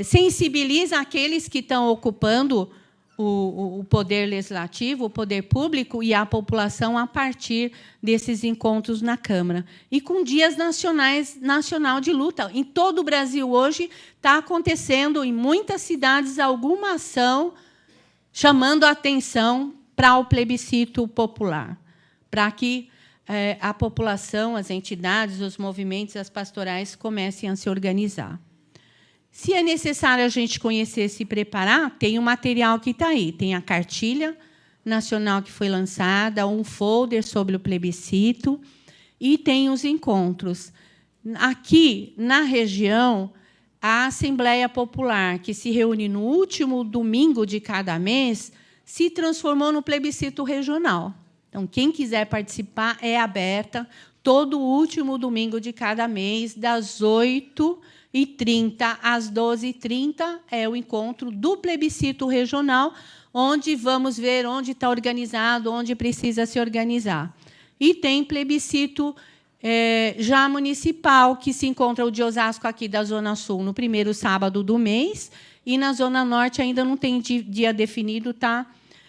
sensibiliza aqueles que estão ocupando o poder legislativo, o poder público e a população a partir desses encontros na Câmara. E com dias nacional de luta. Em todo o Brasil, hoje, está acontecendo, em muitas cidades, alguma ação chamando a atenção para o plebiscito popular, para que a população, as entidades, os movimentos, as pastorais comecem a se organizar. Se é necessário a gente conhecer e se preparar, tem o material que está aí. Tem a cartilha nacional que foi lançada, um folder sobre o plebiscito e tem os encontros. Aqui, na região, a Assembleia Popular, que se reúne no último domingo de cada mês, se transformou no plebiscito regional. Então, quem quiser participar é aberta todo o último domingo de cada mês, das 8h30 às 12h30, é o encontro do plebiscito regional, onde vamos ver onde está organizado, onde precisa se organizar. E tem plebiscito já municipal, que se encontra o de Osasco, aqui da Zona Sul, no primeiro sábado do mês, e na Zona Norte ainda não tem dia definido, está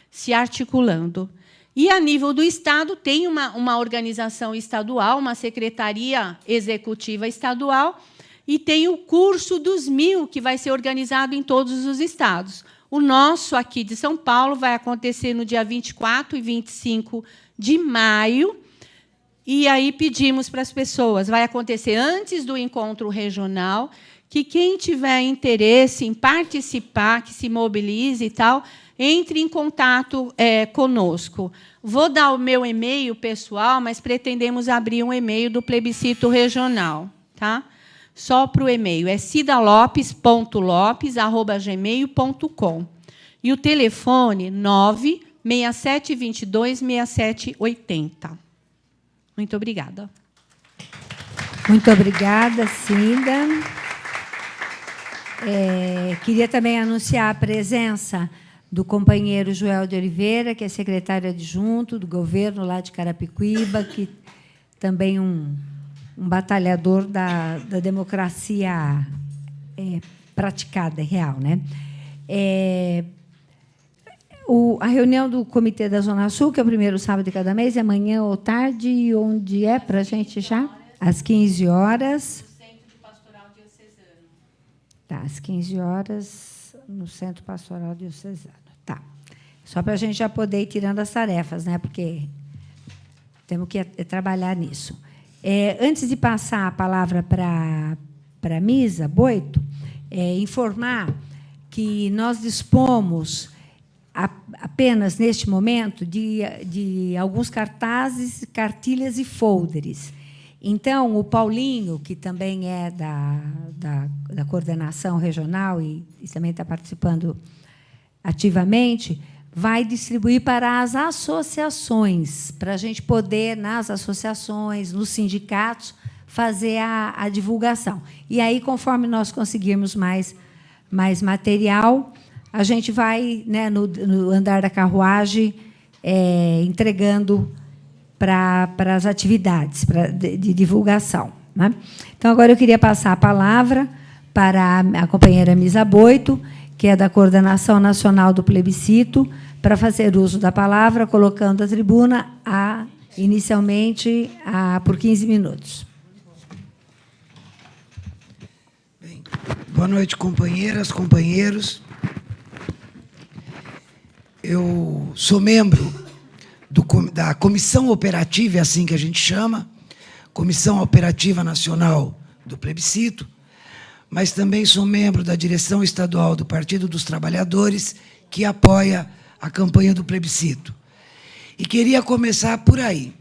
se articulando. E, a nível do Estado, tem uma organização estadual, uma secretaria executiva estadual, e tem o curso dos 1000, que vai ser organizado em todos os estados. O nosso, aqui de São Paulo, vai acontecer no dia 24 e 25 de maio, e aí pedimos para as pessoas, vai acontecer antes do encontro regional, que quem tiver interesse em participar, que se mobilize e tal, entre em contato conosco. Vou dar o meu e-mail pessoal, mas pretendemos abrir um e-mail do plebiscito regional, tá? Só para o e-mail, é cidalopes.lopes@gmail.com. E o telefone 967226780. Muito obrigada. Muito obrigada, Cida. Queria também anunciar a presença do companheiro Joel de Oliveira, que é secretário adjunto do governo lá de Carapicuíba, que também um batalhador da democracia praticada, real, né? A reunião do Comitê da Zona Sul, que é o primeiro sábado de cada mês, é amanhã ou tarde, onde é para a gente já? Às 15 horas. No Centro Pastoral Diocesano. Tá, às 15 horas, no Centro Pastoral Diocesano. Tá. Só para a gente já poder ir tirando as tarefas, né? Porque temos que trabalhar nisso. Antes de passar a palavra para a Misa Boito, informar que nós dispomos apenas, neste momento, de alguns cartazes, cartilhas e folders. Então, o Paulinho, que também é da coordenação regional e também está participando ativamente, vai distribuir para as associações, para a gente poder, nas associações, nos sindicatos, fazer a divulgação. E aí, conforme nós conseguirmos mais material, a gente vai, né, no andar da carruagem, entregando para as atividades de divulgação, né? Então, agora eu queria passar a palavra para a companheira Misa Boito, que é da Coordenação Nacional do Plebiscito, para fazer uso da palavra, colocando a tribuna inicialmente por 15 minutos. Bem, boa noite, companheiras, companheiros. Eu sou membro da Comissão Operativa, é assim que a gente chama, Comissão Operativa Nacional do Plebiscito, mas também sou membro da direção estadual do Partido dos Trabalhadores, que apoia a campanha do plebiscito. E queria começar por aí.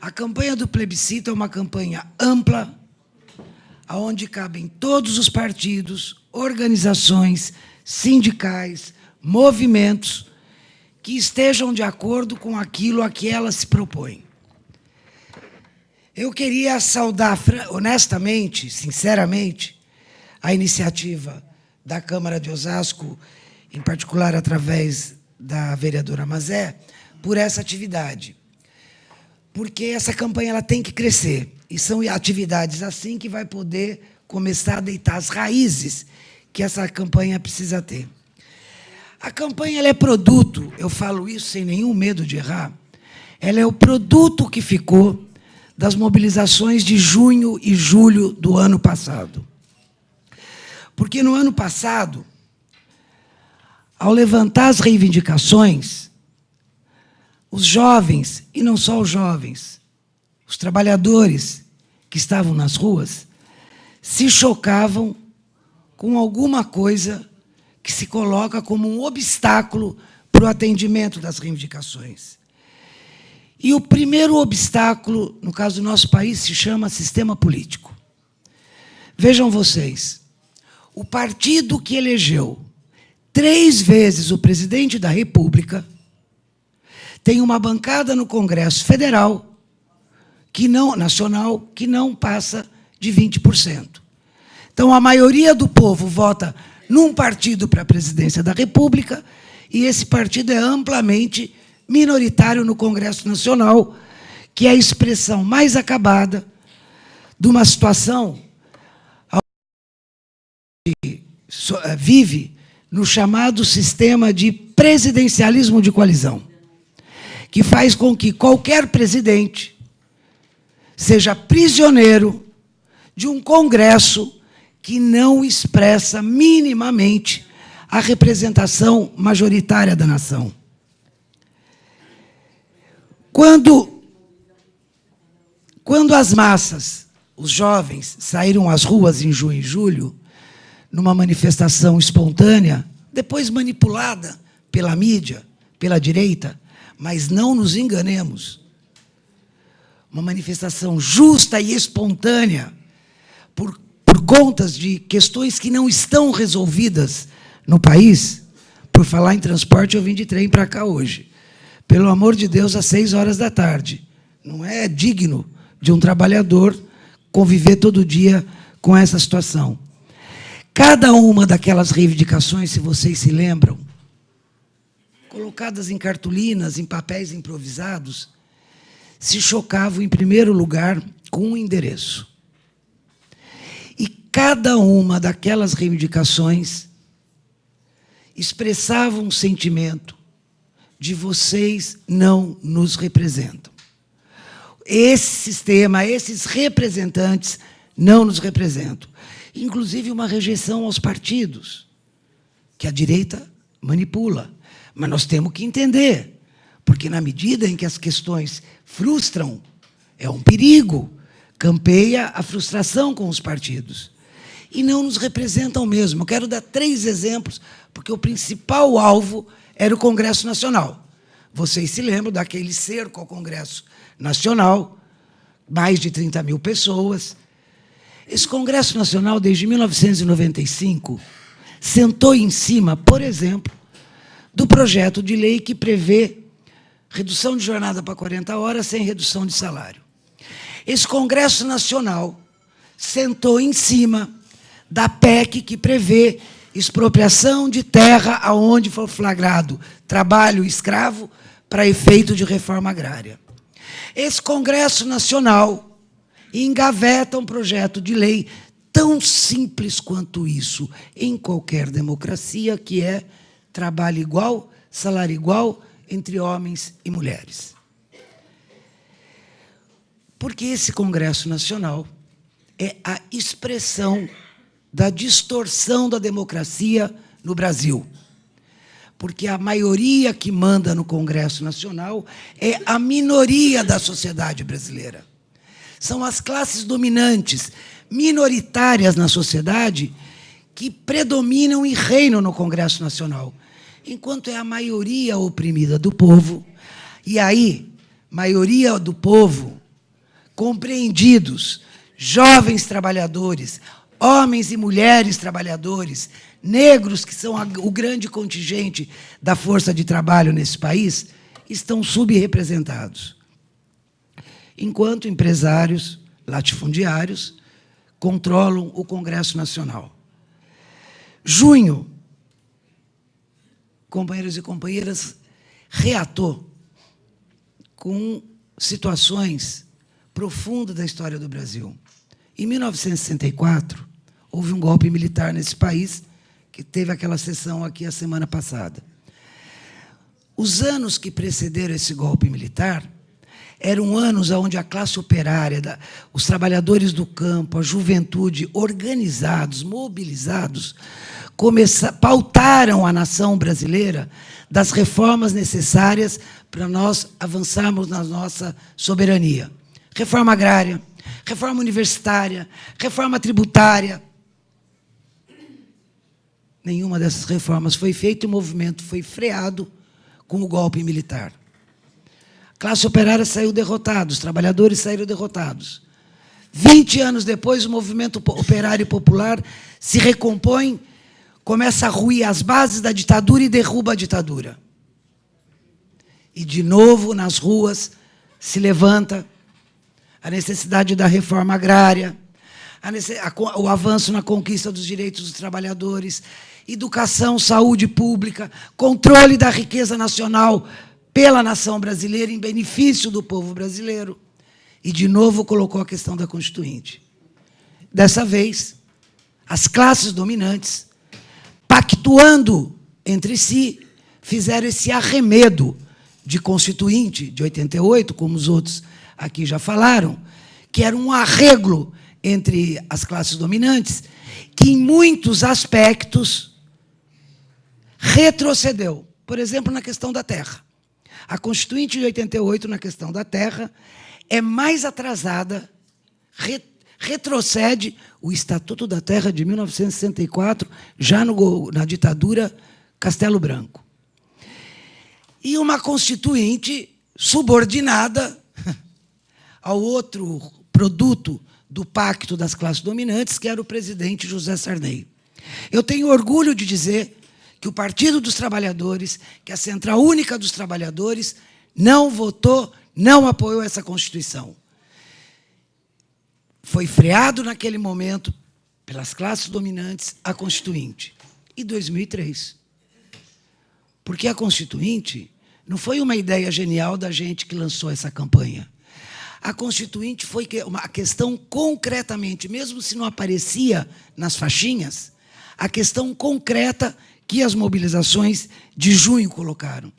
A campanha do plebiscito é uma campanha ampla, onde cabem todos os partidos, organizações, sindicais, movimentos, que estejam de acordo com aquilo a que ela se propõe. Eu queria saudar, honestamente, sinceramente, a iniciativa da Câmara de Osasco, em particular através da vereadora Mazé, por essa atividade. Porque essa campanha ela tem que crescer. E são atividades assim que vai poder começar a deitar as raízes que essa campanha precisa ter. A campanha ela é produto, eu falo isso sem nenhum medo de errar, ela é o produto que ficou das mobilizações de junho e julho do ano passado. Porque no ano passado, ao levantar as reivindicações, os jovens, e não só os jovens, os trabalhadores que estavam nas ruas, se chocavam com alguma coisa que se coloca como um obstáculo para o atendimento das reivindicações. E o primeiro obstáculo, no caso do nosso país, se chama sistema político. Vejam vocês, o partido que elegeu 3 vezes o presidente da República tem uma bancada no Congresso Federal, nacional, que não passa de 20%. Então, a maioria do povo vota num partido para a presidência da República, e esse partido é amplamente minoritário no Congresso Nacional, que é a expressão mais acabada de uma situação que vive no chamado sistema de presidencialismo de coalizão, que faz com que qualquer presidente seja prisioneiro de um Congresso que não expressa minimamente a representação majoritária da nação. Quando as massas, os jovens, saíram às ruas em junho e julho, numa manifestação espontânea, depois manipulada pela mídia, pela direita, mas não nos enganemos, uma manifestação justa e espontânea, por contas de questões que não estão resolvidas no país. Por falar em transporte, eu vim de trem para cá hoje. Pelo amor de Deus, às 18h. Não é digno de um trabalhador conviver todo dia com essa situação. Cada uma daquelas reivindicações, se vocês se lembram, colocadas em cartolinas, em papéis improvisados, se chocavam, em primeiro lugar, com um endereço. E cada uma daquelas reivindicações expressava um sentimento de vocês não nos representam. Esse sistema, esses representantes não nos representam. Inclusive uma rejeição aos partidos, que a direita manipula. Mas nós temos que entender, porque na medida em que as questões frustram, é um perigo, campeia a frustração com os partidos. E não nos representam mesmo. Eu quero dar 3 exemplos, porque o principal alvo era o Congresso Nacional. Vocês se lembram daquele cerco ao Congresso Nacional, mais de 30 mil pessoas. Esse Congresso Nacional, desde 1995, sentou em cima, por exemplo, do projeto de lei que prevê redução de jornada para 40 horas sem redução de salário. Esse Congresso Nacional sentou em cima da PEC que prevê expropriação de terra aonde for flagrado trabalho escravo para efeito de reforma agrária. Esse Congresso Nacional engaveta um projeto de lei tão simples quanto isso em qualquer democracia, que é trabalho igual, salário igual entre homens e mulheres. Porque esse Congresso Nacional é a expressão da distorção da democracia no Brasil. Porque a maioria que manda no Congresso Nacional é a minoria da sociedade brasileira. São as classes dominantes, minoritárias na sociedade, que predominam e reinam no Congresso Nacional, enquanto é a maioria oprimida do povo. E aí, maioria do povo, compreendidos, jovens trabalhadores, homens e mulheres trabalhadores, negros, que são o grande contingente da força de trabalho nesse país, estão subrepresentados. Enquanto empresários, latifundiários, controlam o Congresso Nacional. Junho, companheiros e companheiras, reatou com situações profundas da história do Brasil. Em 1964, houve um golpe militar nesse país, que teve aquela sessão aqui a semana passada. Os anos que precederam esse golpe militar eram anos onde a classe operária, os trabalhadores do campo, a juventude, organizados, mobilizados, pautaram a nação brasileira das reformas necessárias para nós avançarmos na nossa soberania. Reforma agrária, reforma universitária, reforma tributária. Nenhuma dessas reformas foi feita e o movimento foi freado com o golpe militar. A classe operária saiu derrotada, os trabalhadores saíram derrotados. 20 anos depois, o movimento operário e popular se recompõe, começa a ruir as bases da ditadura e derruba a ditadura. E, de novo, nas ruas, se levanta a necessidade da reforma agrária, o avanço na conquista dos direitos dos trabalhadores, educação, saúde pública, controle da riqueza nacional pela nação brasileira, em benefício do povo brasileiro. E, de novo, colocou a questão da Constituinte. Dessa vez, as classes dominantes, pactuando entre si, fizeram esse arremedo de Constituinte de 88, como os outros aqui já falaram, que era um arreglo entre as classes dominantes, que, em muitos aspectos, retrocedeu. Por exemplo, na questão da terra. A Constituinte de 88, na questão da terra, é mais atrasada, retrocede o Estatuto da Terra de 1964, já na ditadura Castelo Branco. E uma Constituinte subordinada ao outro produto do pacto das classes dominantes, que era o presidente José Sarney. Eu tenho orgulho de dizer que o Partido dos Trabalhadores, que a Central Única dos Trabalhadores, não votou, não apoiou essa Constituição. Foi freado naquele momento, pelas classes dominantes, a Constituinte. E 2003. Porque a Constituinte não foi uma ideia genial da gente que lançou essa campanha. A Constituinte foi uma questão concretamente, mesmo se não aparecia nas faixinhas, a questão concreta que as mobilizações de junho colocaram.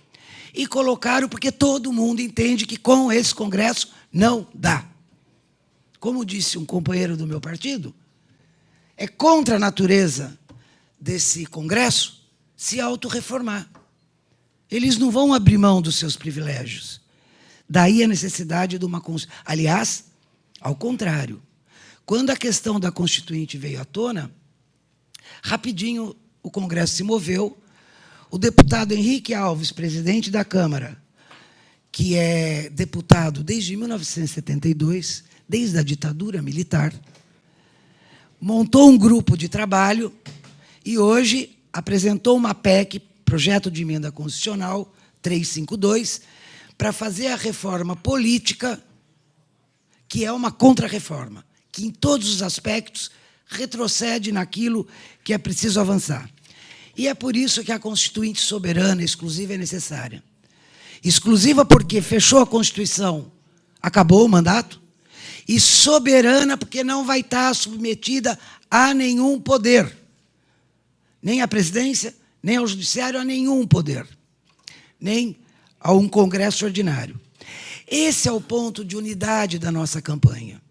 E colocaram porque todo mundo entende que com esse Congresso não dá. Como disse um companheiro do meu partido, é contra a natureza desse Congresso se autorreformar. Eles não vão abrir mão dos seus privilégios. Daí a necessidade de uma Constituinte. Aliás, ao contrário, quando a questão da Constituinte veio à tona, rapidinho o Congresso se moveu, o deputado Henrique Alves, presidente da Câmara, que é deputado desde 1972, desde a ditadura militar, montou um grupo de trabalho e hoje apresentou uma PEC, Projeto de Emenda Constitucional 352, para fazer a reforma política, que é uma contra-reforma, que em todos os aspectos retrocede naquilo que é preciso avançar. E é por isso que a Constituinte soberana, exclusiva, é necessária. Exclusiva porque fechou a Constituição, acabou o mandato, e soberana porque não vai estar submetida a nenhum poder, nem à presidência, nem ao judiciário, a nenhum poder, nem a um Congresso ordinário. Esse é o ponto de unidade da nossa campanha.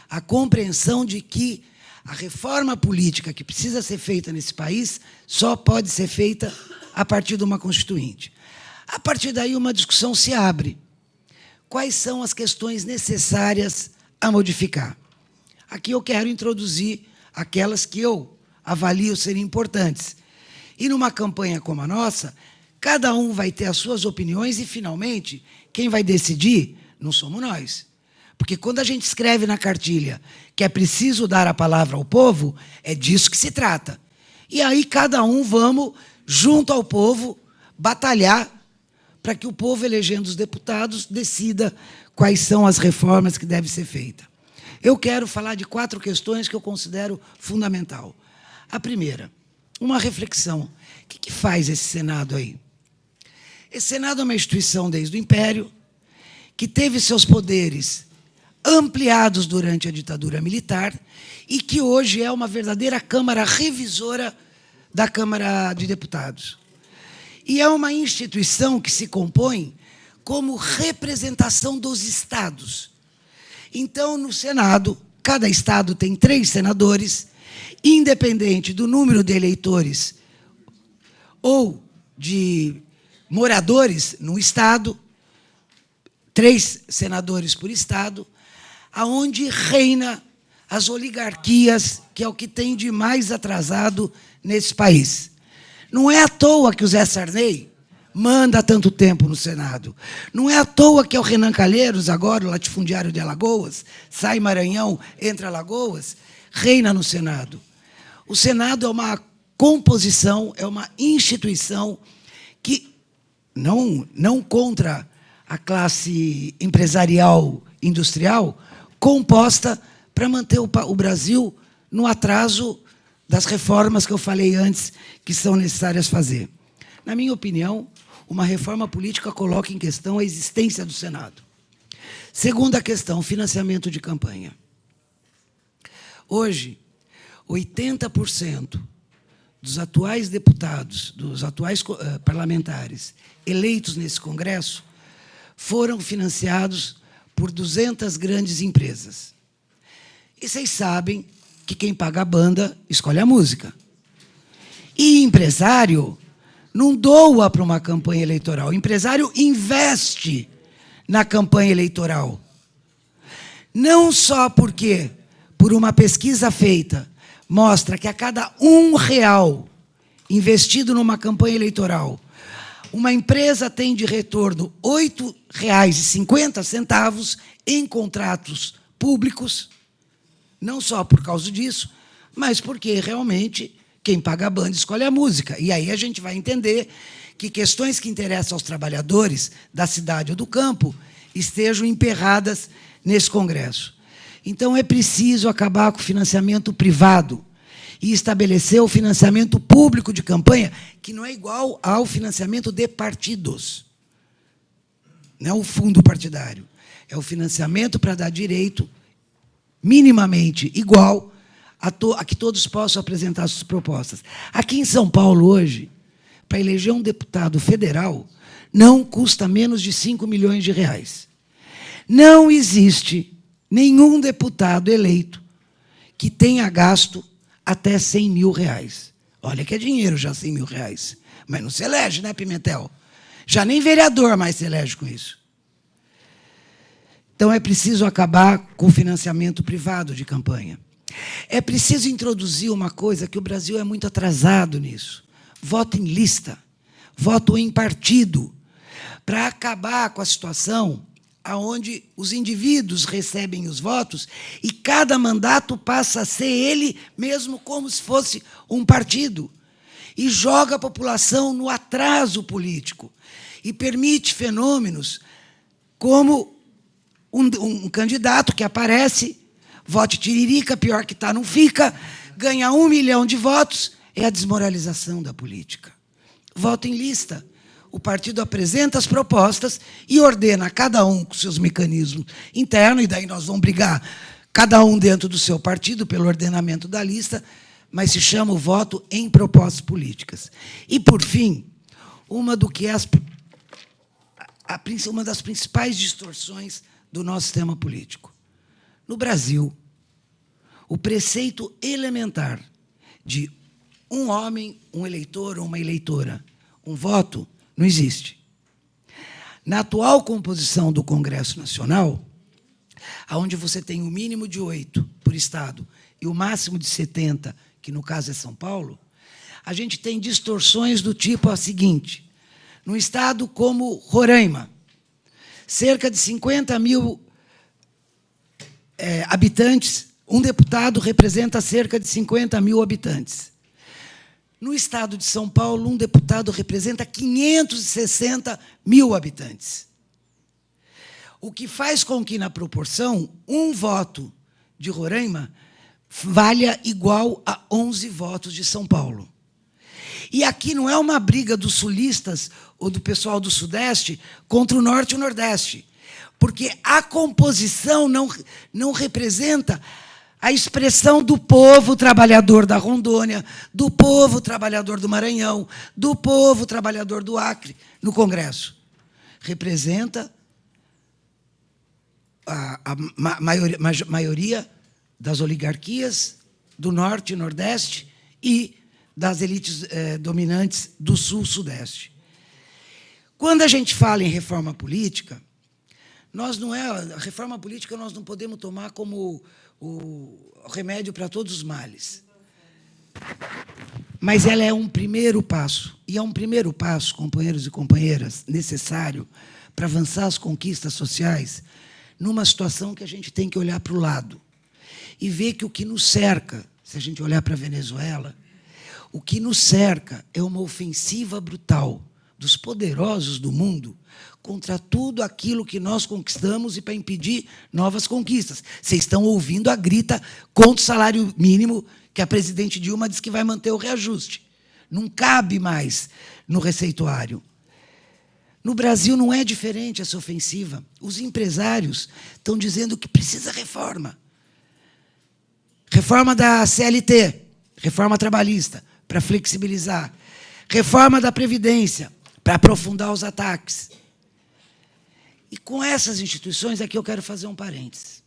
A compreensão de que a reforma política que precisa ser feita nesse país só pode ser feita a partir de uma Constituinte. A partir daí, uma discussão se abre. Quais são as questões necessárias a modificar. Aqui eu quero introduzir aquelas que eu avalio serem importantes. E numa campanha como a nossa, cada um vai ter as suas opiniões e, finalmente, quem vai decidir não somos nós. Porque quando a gente escreve na cartilha que é preciso dar a palavra ao povo, é disso que se trata. E aí cada um vamos, junto ao povo, batalhar para que o povo, elegendo os deputados, decida quais são as reformas que devem ser feitas. Eu quero falar de 4 questões que eu considero fundamental. A primeira, uma reflexão. O que faz esse Senado aí? Esse Senado é uma instituição desde o Império, que teve seus poderes ampliados durante a ditadura militar e que hoje é uma verdadeira Câmara revisora da Câmara de Deputados. E é uma instituição que se compõe como representação dos estados. Então, no Senado, cada estado tem 3 senadores, independente do número de eleitores ou de moradores no estado, 3 senadores por estado, aonde reina as oligarquias, que é o que tem de mais atrasado nesse país. Não é à toa que o Zé Sarney manda há tanto tempo no Senado. Não é à toa que é o Renan Calheiros, agora o latifundiário de Alagoas, sai Maranhão, entra Alagoas, reina no Senado. O Senado é uma composição, é uma instituição que, não contra a classe empresarial industrial, composta para manter o Brasil no atraso das reformas que eu falei antes que são necessárias fazer. Na minha opinião, uma reforma política coloca em questão a existência do Senado. Segunda questão, financiamento de campanha. Hoje, 80% dos atuais deputados, dos atuais parlamentares eleitos nesse Congresso foram financiados por 200 grandes empresas. E vocês sabem que quem paga a banda escolhe a música. E empresário não doa para uma campanha eleitoral. O empresário investe na campanha eleitoral. Não só porque, por uma pesquisa feita, mostra que a cada R$1 investido numa campanha eleitoral, uma empresa tem de retorno R$ 8,50 em contratos públicos, não só por causa disso, mas porque, realmente, quem paga a banda escolhe a música. E aí a gente vai entender que questões que interessam aos trabalhadores da cidade ou do campo estejam emperradas nesse Congresso. Então, é preciso acabar com o financiamento privado e estabelecer o financiamento público de campanha, que não é igual ao financiamento de partidos. Não é o fundo partidário. É o financiamento para dar direito, minimamente igual, a que todos possam apresentar suas propostas. Aqui em São Paulo, hoje, para eleger um deputado federal, não custa menos de R$5 milhões. Não existe nenhum deputado eleito que tenha gasto até R$100 mil. Olha que é dinheiro já, R$100 mil. Mas não se elege, né, Pimentel? Já nem vereador mais se elege com isso. Então, é preciso acabar com o financiamento privado de campanha. É preciso introduzir uma coisa que o Brasil é muito atrasado nisso. Voto em lista, voto em partido, para acabar com a situação onde os indivíduos recebem os votos e cada mandato passa a ser ele mesmo como se fosse um partido. E joga a população no atraso político. E permite fenômenos como um candidato que aparece, vote tiririca, pior que está, não fica, ganha 1 milhão de votos, é a desmoralização da política. Voto em lista. O partido apresenta as propostas e ordena cada um com seus mecanismos internos, e daí nós vamos brigar, cada um dentro do seu partido, pelo ordenamento da lista, mas se chama o voto em propostas políticas. E, por fim, uma das principais distorções do nosso sistema político. No Brasil, o preceito elementar de um homem, um eleitor ou uma eleitora, um voto, não existe. Na atual composição do Congresso Nacional, onde você tem o mínimo de 8 por estado e o máximo de 70, que no caso é São Paulo, a gente tem distorções do tipo a seguinte: num estado como Roraima, cerca de 50 mil habitantes, um deputado representa cerca de 50 mil habitantes. No estado de São Paulo, um deputado representa 560 mil habitantes. O que faz com que, na proporção, um voto de Roraima valha igual a 11 votos de São Paulo. E aqui não é uma briga dos sulistas ou do pessoal do Sudeste contra o Norte e o Nordeste, porque a composição não representa a expressão do povo trabalhador da Rondônia, do povo trabalhador do Maranhão, do povo trabalhador do Acre, no Congresso. Representa a maioria das oligarquias do Norte e Nordeste e das elites dominantes do Sul-Sudeste. Quando a gente fala em reforma política, a reforma política nós não podemos tomar como o remédio para todos os males. Mas ela é um primeiro passo. E é um primeiro passo, companheiros e companheiras, necessário para avançar as conquistas sociais numa situação que a gente tem que olhar para o lado e ver que o que nos cerca, se a gente olhar para a Venezuela, o que nos cerca é uma ofensiva brutal dos poderosos do mundo contra tudo aquilo que nós conquistamos e para impedir novas conquistas. Vocês estão ouvindo a grita contra o salário mínimo que a presidente Dilma diz que vai manter o reajuste. Não cabe mais no receituário. No Brasil não é diferente essa ofensiva. Os empresários estão dizendo que precisa reforma. Reforma da CLT, reforma trabalhista, para flexibilizar. Reforma da Previdência, para aprofundar os ataques. E com essas instituições é que eu quero fazer um parênteses.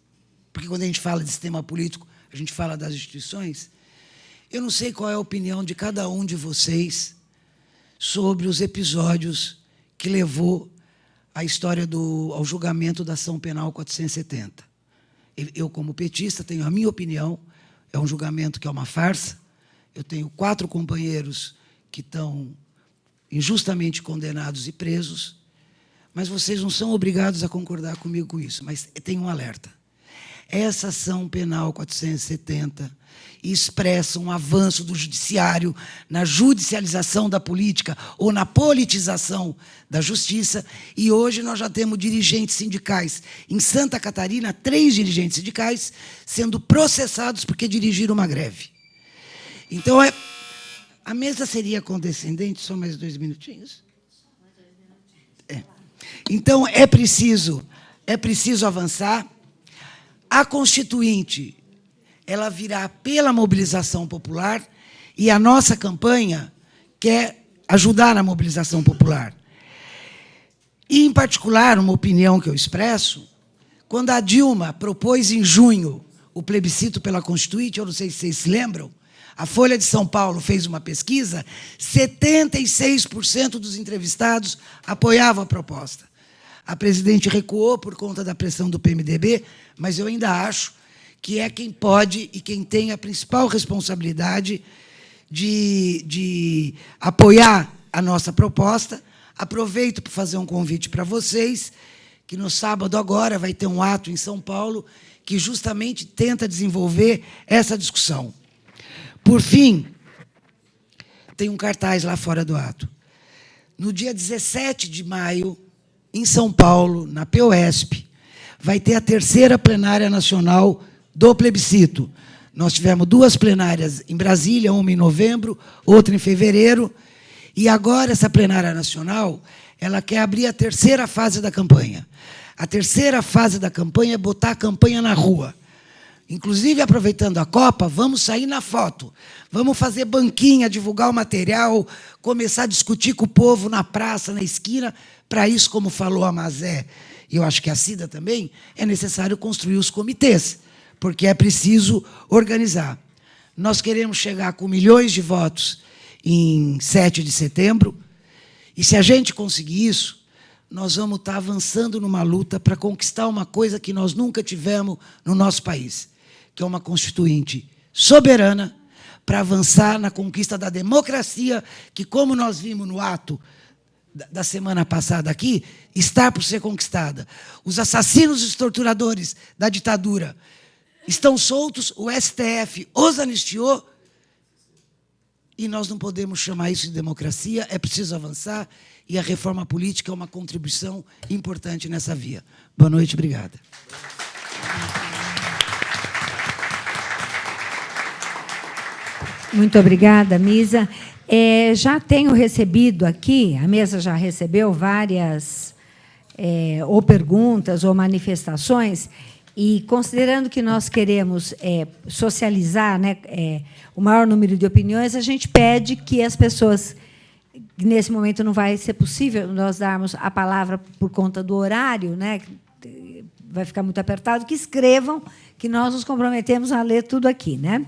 Porque quando a gente fala de sistema político, a gente fala das instituições. Eu não sei qual é a opinião de cada um de vocês sobre os episódios que levou a história ao julgamento da ação penal 470. Eu, como petista, tenho a minha opinião. É um julgamento que é uma farsa. Eu tenho 4 companheiros que estão injustamente condenados e presos, mas vocês não são obrigados a concordar comigo com isso, mas tem um alerta. Essa ação penal 470 expressa um avanço do judiciário na judicialização da política ou na politização da justiça, e hoje nós já temos dirigentes sindicais. Em Santa Catarina, 3 dirigentes sindicais sendo processados porque dirigiram uma greve. Então, a mesa seria condescendente, só mais 2 minutinhos? Então, é preciso avançar. A Constituinte, ela virá pela mobilização popular, e a nossa campanha quer ajudar na mobilização popular. E, em particular, uma opinião que eu expresso, quando a Dilma propôs em junho o plebiscito pela Constituinte, eu não sei se vocês se lembram, a Folha de São Paulo fez uma pesquisa, 76% dos entrevistados apoiavam a proposta. A presidente recuou por conta da pressão do PMDB, mas eu ainda acho que é quem pode e quem tem a principal responsabilidade de apoiar a nossa proposta. Aproveito para fazer um convite para vocês, que no sábado agora vai ter um ato em São Paulo que justamente tenta desenvolver essa discussão. Por fim, tem um cartaz lá fora do ato. No dia 17 de maio, em São Paulo, na POSP, vai ter a 3ª plenária nacional do plebiscito. Nós tivemos 2 plenárias em Brasília, uma em novembro, outra em fevereiro, e agora essa plenária nacional, ela quer abrir a 3ª fase da campanha. A 3ª fase da campanha é botar a campanha na rua. Inclusive, aproveitando a Copa, vamos sair na foto. Vamos fazer banquinha, divulgar o material, começar a discutir com o povo na praça, na esquina. Para isso, como falou a Mazé, e eu acho que a Cida também, é necessário construir os comitês, porque é preciso organizar. Nós queremos chegar com milhões de votos em 7 de setembro, e se a gente conseguir isso, nós vamos estar avançando numa luta para conquistar uma coisa que nós nunca tivemos no nosso país, que é uma constituinte soberana, para avançar na conquista da democracia, que, como nós vimos no ato da semana passada aqui, está por ser conquistada. Os assassinos e os torturadores da ditadura estão soltos, o STF os anistiou, e nós não podemos chamar isso de democracia, é preciso avançar, e a reforma política é uma contribuição importante nessa via. Boa noite, obrigada. Muito obrigada, Misa. Já tenho recebido aqui, a mesa já recebeu várias ou perguntas ou manifestações, e considerando que nós queremos socializar, né, o maior número de opiniões, a gente pede que as pessoas, nesse momento não vai ser possível nós darmos a palavra por conta do horário, né, vai ficar muito apertado, que escrevam, que nós nos comprometemos a ler tudo aqui, né?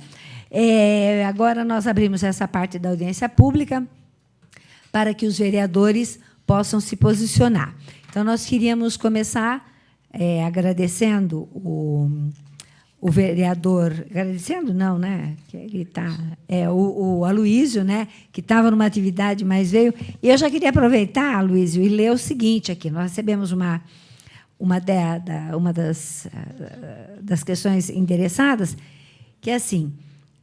Agora nós abrimos essa parte da audiência pública para que os vereadores possam se posicionar. Então, nós queríamos começar agradecendo o vereador, agradecendo não, né? Que ele está, o Aloísio, né? Que estava numa atividade, mas veio. E eu já queria aproveitar, Aloísio, e ler o seguinte aqui. Nós recebemos uma das questões endereçadas, que é assim.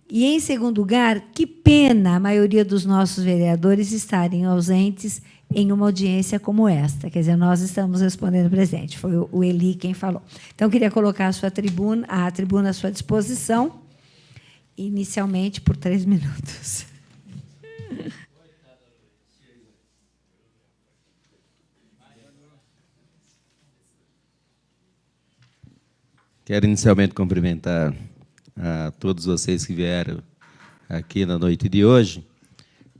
E, em segundo lugar, que pena a maioria dos nossos vereadores estarem ausentes em uma audiência como esta. Quer dizer, nós estamos respondendo presente. Foi o Eli quem falou. Então, eu queria colocar a tribuna à sua disposição, inicialmente por 3 minutos. Quero inicialmente cumprimentar a todos vocês que vieram aqui na noite de hoje,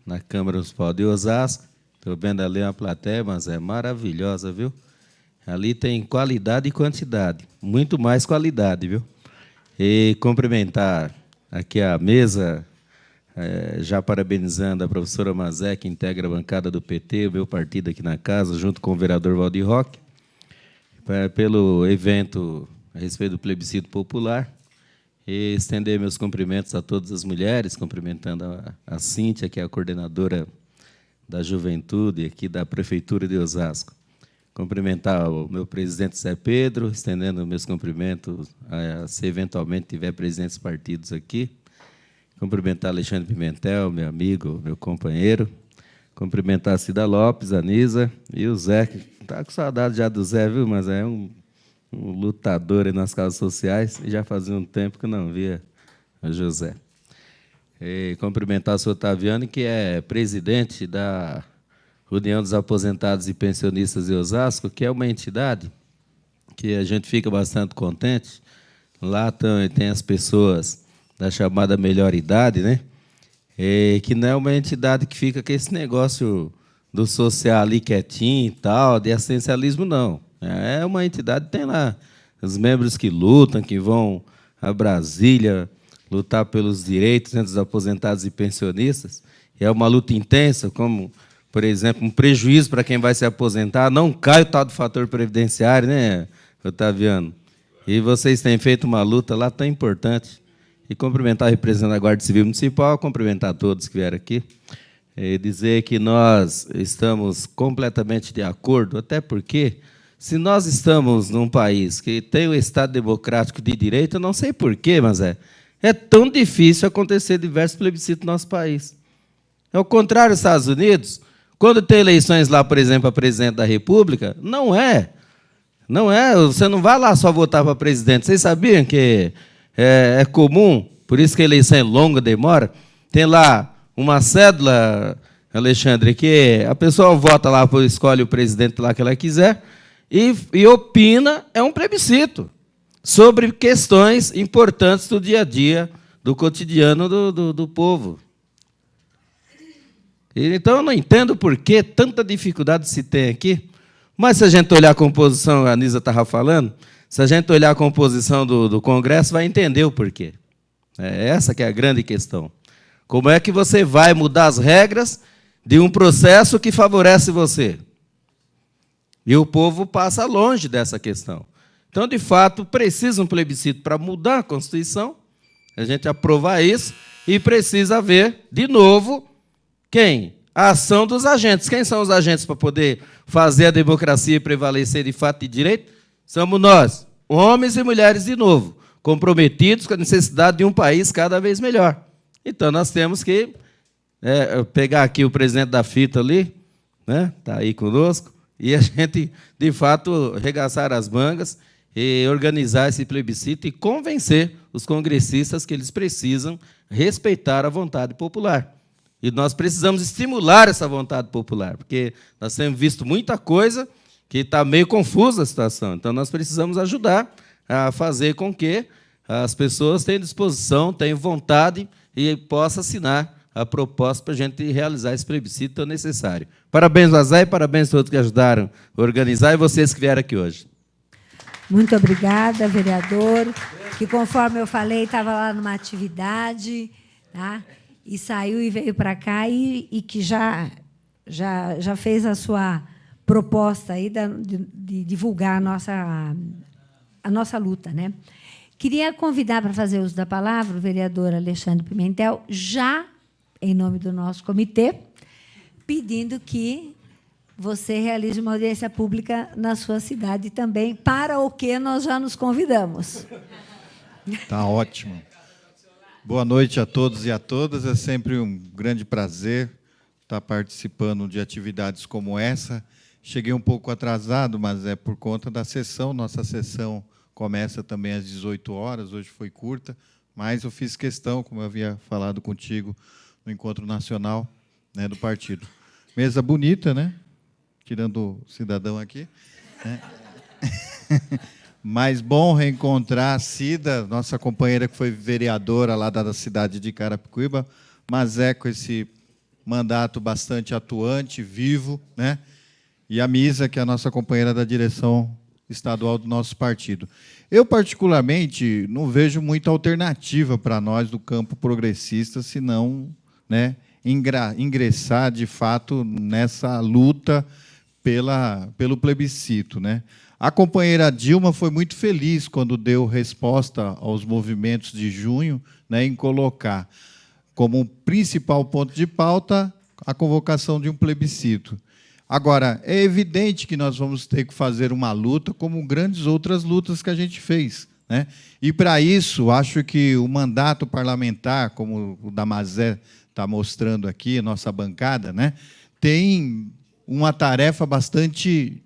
na Câmara Municipal de Osasco. Estou vendo ali uma plateia, mas é maravilhosa, viu? Ali tem qualidade e quantidade, muito mais qualidade, viu? E cumprimentar aqui a mesa, já parabenizando a professora Mazé, que integra a bancada do PT, o meu partido aqui na casa, junto com o vereador Valdir Roque, pelo evento a respeito do plebiscito popular. E estender meus cumprimentos a todas as mulheres, cumprimentando a Cíntia, que é a coordenadora da Juventude aqui da Prefeitura de Osasco. Cumprimentar o meu presidente Zé Pedro, estendendo meus cumprimentos, se eventualmente tiver presidentes partidos aqui. Cumprimentar Alexandre Pimentel, meu amigo, meu companheiro. Cumprimentar a Cida Lopes, a Nisa e o Zé, que está com saudade já do Zé, viu? Mas é um lutador aí nas causas sociais, e já fazia um tempo que eu não via o José. E cumprimentar o senhor Otaviano, que é presidente da União dos Aposentados e Pensionistas de Osasco, que é uma entidade que a gente fica bastante contente. Lá tem as pessoas da chamada melhor idade, né? E que não é uma entidade que fica com esse negócio do social ali quietinho e tal, de assistencialismo, não. É uma entidade que tem lá os membros que lutam, que vão a Brasília lutar pelos direitos dos aposentados e pensionistas. E é uma luta intensa, como, por exemplo, um prejuízo para quem vai se aposentar. Não cai o tal do fator previdenciário, né, Otaviano? E vocês têm feito uma luta lá tão importante. E cumprimentar o representante da Guarda Civil Municipal, cumprimentar todos que vieram aqui. E dizer que nós estamos completamente de acordo, até porque, se nós estamos num país que tem o Estado democrático de direito, eu não sei porquê, mas é tão difícil acontecer diversos plebiscitos no nosso país. É o contrário dos Estados Unidos. Quando tem eleições lá, por exemplo, a presidente da República, não é. Você não vai lá só votar para presidente. Vocês sabiam que é comum, por isso que a eleição é longa, demora? Tem lá uma cédula, Alexandre, que a pessoa vota lá, escolhe o presidente lá que ela quiser, e opina, é um plebiscito, sobre questões importantes do dia a dia, do cotidiano do povo. Então, eu não entendo por que tanta dificuldade se tem aqui, mas se a gente olhar a composição, a Nisa estava falando, se a gente olhar a composição do Congresso, vai entender o porquê. É essa que é a grande questão. Como é que você vai mudar as regras de um processo que favorece você? E o povo passa longe dessa questão. Então, de fato, precisa um plebiscito para mudar a Constituição, a gente aprovar isso, e precisa haver, de novo, quem? A ação dos agentes. Quem são os agentes para poder fazer a democracia prevalecer de fato e direito? Somos nós, homens e mulheres, de novo, comprometidos com a necessidade de um país cada vez melhor. Então, nós temos que pegar aqui o presidente da fita ali, né, está aí conosco, e a gente, de fato, arregaçar as mangas e organizar esse plebiscito e convencer os congressistas que eles precisam respeitar a vontade popular. E nós precisamos estimular essa vontade popular, porque nós temos visto muita coisa que está meio confusa a situação. Então, nós precisamos ajudar a fazer com que as pessoas tenham disposição, tenham vontade e possam assinar a proposta para a gente realizar esse plebiscito tão necessário. Parabéns, Vazai, parabéns a todos que ajudaram a organizar e vocês que vieram aqui hoje. Muito obrigada, vereador, que, conforme eu falei, estava lá numa atividade, tá? E saiu e veio para cá e que já fez a sua proposta aí de divulgar a nossa luta, né? Queria convidar para fazer uso da palavra o vereador Alexandre Pimentel, já em nome do nosso comitê, pedindo que você realize uma audiência pública na sua cidade também, para o que nós já nos convidamos. Tá ótimo. Boa noite a todos e a todas. É sempre um grande prazer estar participando de atividades como essa. Cheguei um pouco atrasado, mas é por conta da sessão. Nossa sessão começa também às 18 horas, hoje foi curta, mas eu fiz questão, como eu havia falado contigo, no Encontro Nacional, né, do partido. Mesa bonita, né? Tirando o cidadão aqui. Né? Mas bom reencontrar a Cida, nossa companheira que foi vereadora lá da cidade de Carapicuíba, mas com esse mandato bastante atuante, vivo, né? E a Misa, que é a nossa companheira da direção estadual do nosso partido. Eu, particularmente, não vejo muita alternativa para nós do campo progressista, senão, né, ingressar, de fato, nessa luta pelo plebiscito, né? A companheira Dilma foi muito feliz quando deu resposta aos movimentos de junho, né, em colocar como principal ponto de pauta a convocação de um plebiscito. Agora, é evidente que nós vamos ter que fazer uma luta como grandes outras lutas que a gente fez, né? E, para isso, acho que o mandato parlamentar, como o Damazé está mostrando aqui, a nossa bancada, né, tem uma tarefa bastante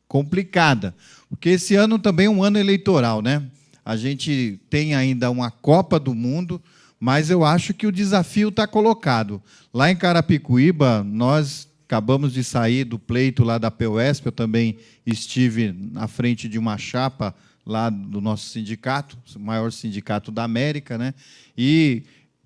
complicada, porque esse ano também é um ano eleitoral, né? A gente tem ainda uma Copa do Mundo, mas eu acho que o desafio está colocado. Lá em Carapicuíba, nós acabamos de sair do pleito lá da PUESP, eu também estive na frente de uma chapa lá do nosso sindicato, o maior sindicato da América, né? E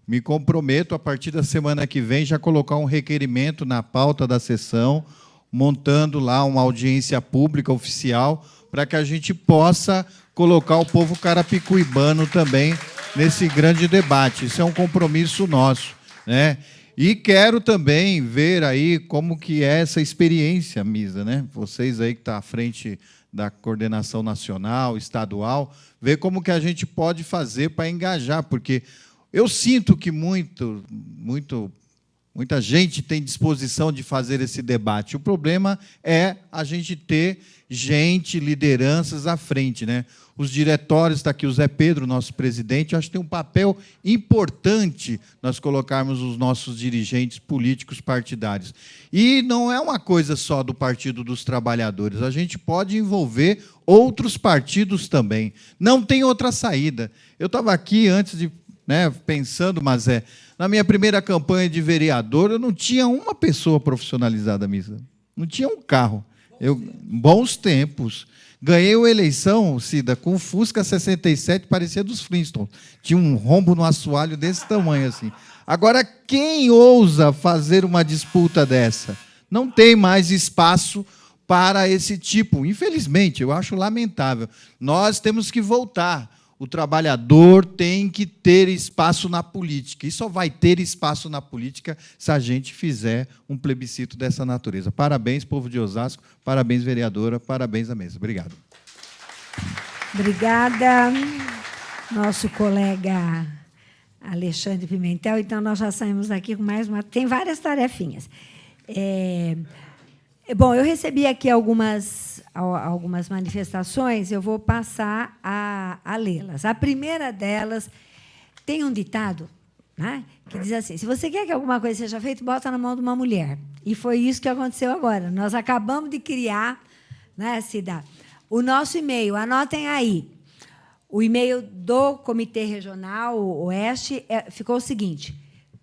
me comprometo, a partir da semana que vem, já colocar um requerimento na pauta da sessão, montando lá uma audiência pública oficial, para que a gente possa colocar o povo carapicuibano também nesse grande debate. Isso é um compromisso nosso, né? E quero também ver aí como que é essa experiência, Misa, né? Vocês aí que estão à frente da coordenação nacional, estadual, ver como que a gente pode fazer para engajar, porque eu sinto que muita gente tem disposição de fazer esse debate. O problema é a gente ter gente, lideranças à frente, né? Os diretórios, está aqui o Zé Pedro, nosso presidente, eu acho que tem um papel importante nós colocarmos os nossos dirigentes políticos partidários. E não é uma coisa só do Partido dos Trabalhadores, a gente pode envolver outros partidos também. Não tem outra saída. Eu estava aqui antes de, né, pensando, mas na minha primeira campanha de vereador, eu não tinha uma pessoa profissionalizada, Misa. Não tinha um carro. Bons tempos. Ganhei uma eleição, Cida, com um Fusca 67, parecia dos Flintstones. Tinha um rombo no assoalho desse tamanho, assim. Agora, quem ousa fazer uma disputa dessa? Não tem mais espaço para esse tipo. Infelizmente, eu acho lamentável. Nós temos que voltar. o trabalhador tem que ter espaço na política. E só vai ter espaço na política se a gente fizer um plebiscito dessa natureza. Parabéns, povo de Osasco, parabéns, vereadora, parabéns à mesa. Obrigado. Obrigada, nosso colega Alexandre Pimentel. Então, nós já saímos daqui com mais uma... Tem várias tarefinhas. Bom, eu recebi aqui algumas manifestações, eu vou passar a lê-las. A primeira delas tem um ditado, né, que diz assim: se você quer que alguma coisa seja feita, bota na mão de uma mulher. E foi isso que aconteceu agora. Nós acabamos de criar, né, Cida, o nosso e-mail. Anotem aí. O e-mail do Comitê Regional Oeste ficou o seguinte: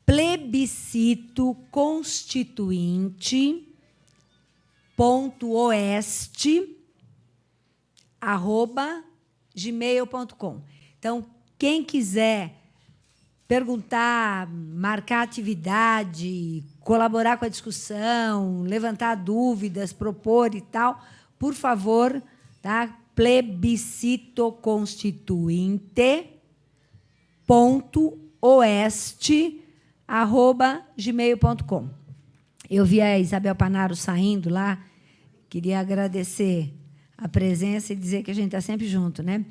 plebiscito.oeste@gmail.com. Então, quem quiser perguntar, marcar atividade, colaborar com a discussão, levantar dúvidas, propor e tal, por favor, tá? plebiscitoconstituinte.oeste@gmail.com. Eu vi a Isabel Panaro saindo lá, queria agradecer a presença e dizer que a gente está sempre junto, né?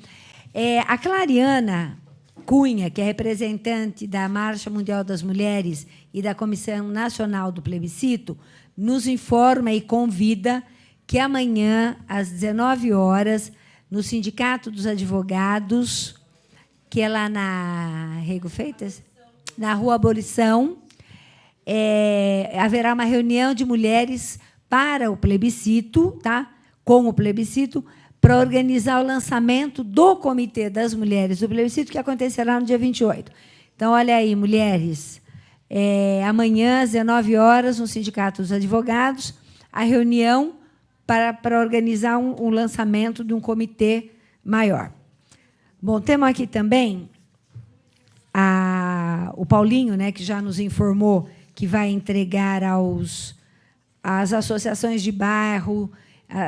A Clariana Cunha, que é representante da Marcha Mundial das Mulheres e da Comissão Nacional do Plebiscito, nos informa e convida que amanhã, às 19 horas, no Sindicato dos Advogados, que é lá na Rego Freitas, na Rua Abolição, haverá uma reunião de mulheres para o plebiscito, tá? Com o plebiscito, para organizar o lançamento do Comitê das Mulheres do Plebiscito, que acontecerá no dia 28. Então, olha aí, mulheres, amanhã, às 19 horas, no Sindicato dos Advogados, a reunião para organizar um lançamento de um comitê maior. Bom, temos aqui também o Paulinho, né, que já nos informou que vai entregar às associações de bairro,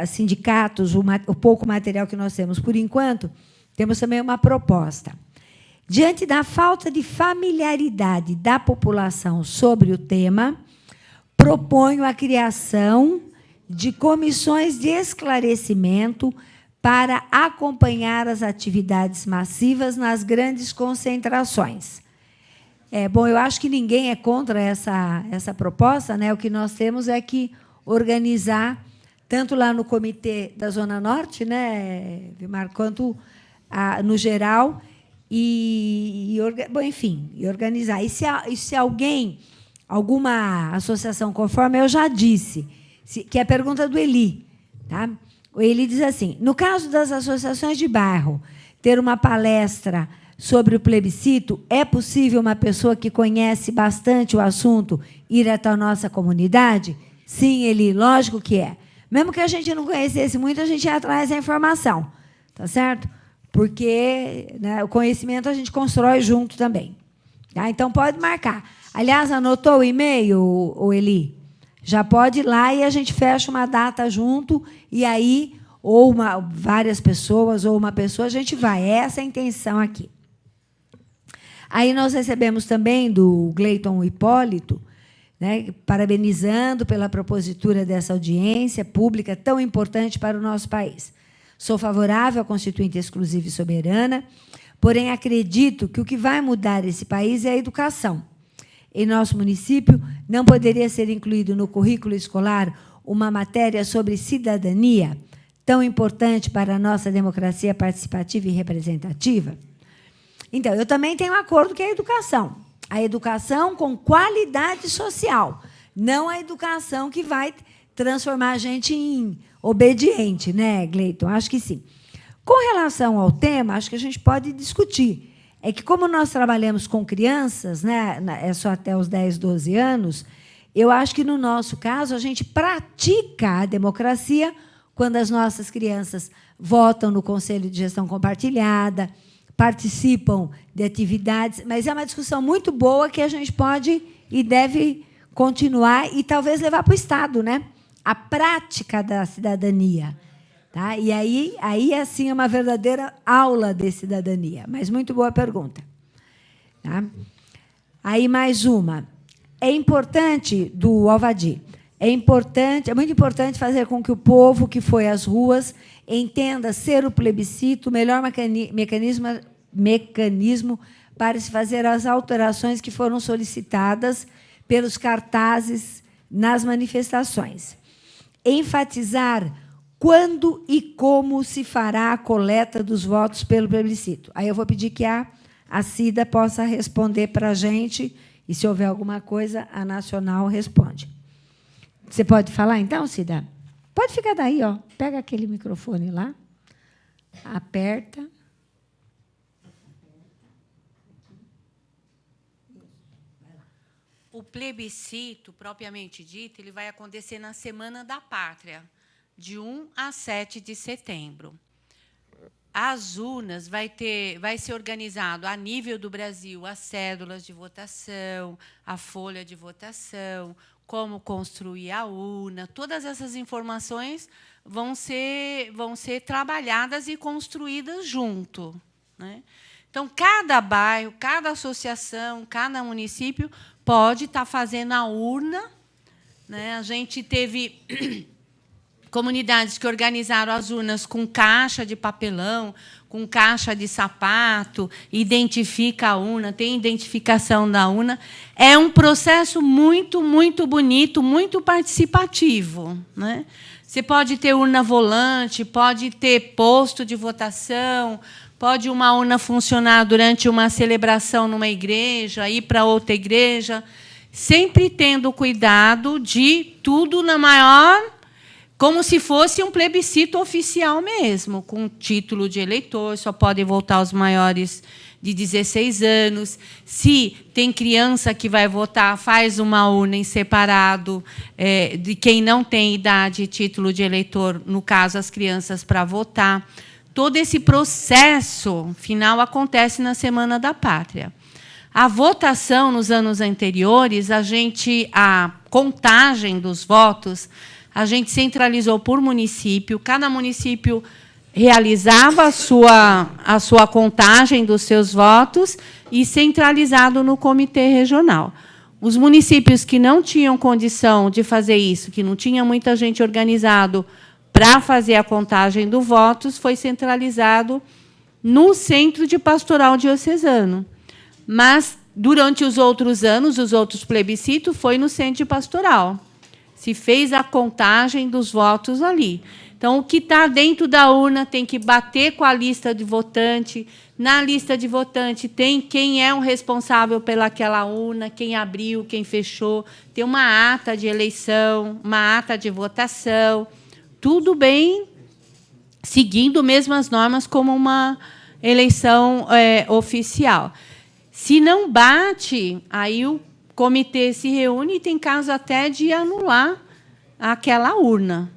sindicatos, o pouco material que nós temos. Por enquanto, temos também uma proposta. Diante da falta de familiaridade da população sobre o tema, proponho a criação de comissões de esclarecimento para acompanhar as atividades massivas nas grandes concentrações. Bom, eu acho que ninguém é contra essa proposta, né? O que nós temos é que organizar, tanto lá no Comitê da Zona Norte, né, Vilmar, quanto no geral, bom, enfim, e organizar. E se alguém, alguma associação, conforme eu já disse, que é a pergunta do Eli, tá? O Eli diz assim: no caso das associações de bairro ter uma palestra sobre o plebiscito, é possível uma pessoa que conhece bastante o assunto ir até a nossa comunidade? Sim, Eli, lógico que é. Mesmo que a gente não conhecesse muito, a gente ia atrás da informação, tá certo? Porque, né, o conhecimento a gente constrói junto também. Tá? Então, pode marcar. Aliás, anotou o e-mail, o Eli? Já pode ir lá e a gente fecha uma data junto, e aí, ou várias pessoas, ou uma pessoa, a gente vai. Essa é a intenção aqui. Aí nós recebemos também do Gleiton Hipólito, né, parabenizando pela propositura dessa audiência pública tão importante para o nosso país. Sou favorável à Constituinte exclusiva e soberana, porém acredito que o que vai mudar esse país é a educação. Em nosso município, não poderia ser incluído no currículo escolar uma matéria sobre cidadania, tão importante para a nossa democracia participativa e representativa? Então, eu também tenho um acordo que é a educação. A educação com qualidade social, não a educação que vai transformar a gente em obediente, né, Gleiton? Acho que sim. Com relação ao tema, acho que a gente pode discutir. É que, como nós trabalhamos com crianças, né, é só até os 10, 12 anos, eu acho que, no nosso caso, a gente pratica a democracia quando as nossas crianças votam no Conselho de Gestão Compartilhada, participam de atividades, mas é uma discussão muito boa que a gente pode e deve continuar e talvez levar para o Estado, né? A prática da cidadania. Tá? E aí assim, é uma verdadeira aula de cidadania. Mas muito boa pergunta. Tá? Aí, mais uma. É importante, do Alvadi, é muito importante fazer com que o povo que foi às ruas entenda ser o plebiscito o melhor mecanismo para se fazer as alterações que foram solicitadas pelos cartazes nas manifestações. Enfatizar quando e como se fará a coleta dos votos pelo plebiscito. Aí eu vou pedir que a Cida possa responder para a gente, e, se houver alguma coisa, a Nacional responde. Você pode falar, então, Cida? Pode ficar daí, ó. Pega aquele microfone lá, aperta. O plebiscito, propriamente dito, ele vai acontecer na Semana da Pátria, de 1 a 7 de setembro. As urnas vai ser organizado a nível do Brasil as cédulas de votação, a folha de votação, como construir a urna, todas essas informações vão ser trabalhadas e construídas junto, né? Então, cada bairro, cada associação, cada município pode estar fazendo a urna, né? A gente teve comunidades que organizaram as urnas com caixa de papelão, com caixa de sapato, identifica a urna, tem identificação da urna. É um processo muito, muito bonito, muito participativo, né? Você pode ter urna volante, pode ter posto de votação, pode uma urna funcionar durante uma celebração numa igreja, ir para outra igreja, sempre tendo cuidado de tudo na maior, como se fosse um plebiscito oficial mesmo, com título de eleitor, só podem votar os maiores de 16 anos. Se tem criança que vai votar, faz uma urna em separado de quem não tem idade e título de eleitor, no caso, as crianças, para votar. Todo esse processo final acontece na Semana da Pátria. A votação, nos anos anteriores, a contagem dos votos, a gente centralizou por município, cada município realizava a sua contagem dos seus votos e centralizado no comitê regional. Os municípios que não tinham condição de fazer isso, que não tinha muita gente organizado para fazer a contagem dos votos, foi centralizado no Centro de Pastoral Diocesano. Mas, durante os outros anos, os outros plebiscitos, foi no Centro de Pastoral. Se fez a contagem dos votos ali. Então, o que está dentro da urna tem que bater com a lista de votante. Na lista de votante tem quem é o responsável pelaquela urna, quem abriu, quem fechou. Tem uma ata de eleição, uma ata de votação. Tudo bem, seguindo mesmo as normas como uma eleição oficial. Se não bate, aí o comitê se reúne e tem caso até de anular aquela urna,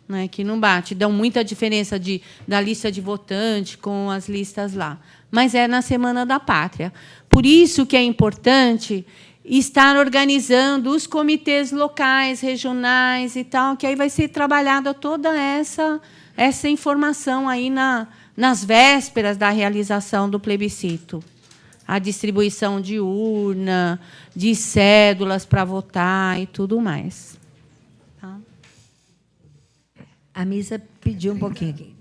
né, que não bate. Dão muita diferença da lista de votante com as listas lá. Mas é na Semana da Pátria. Por isso que é importante estar organizando os comitês locais, regionais e tal, que aí vai ser trabalhada toda essa informação aí nas vésperas da realização do plebiscito. A distribuição de urna, de cédulas para votar e tudo mais. Tá? A Misa pediu um pouquinho aqui.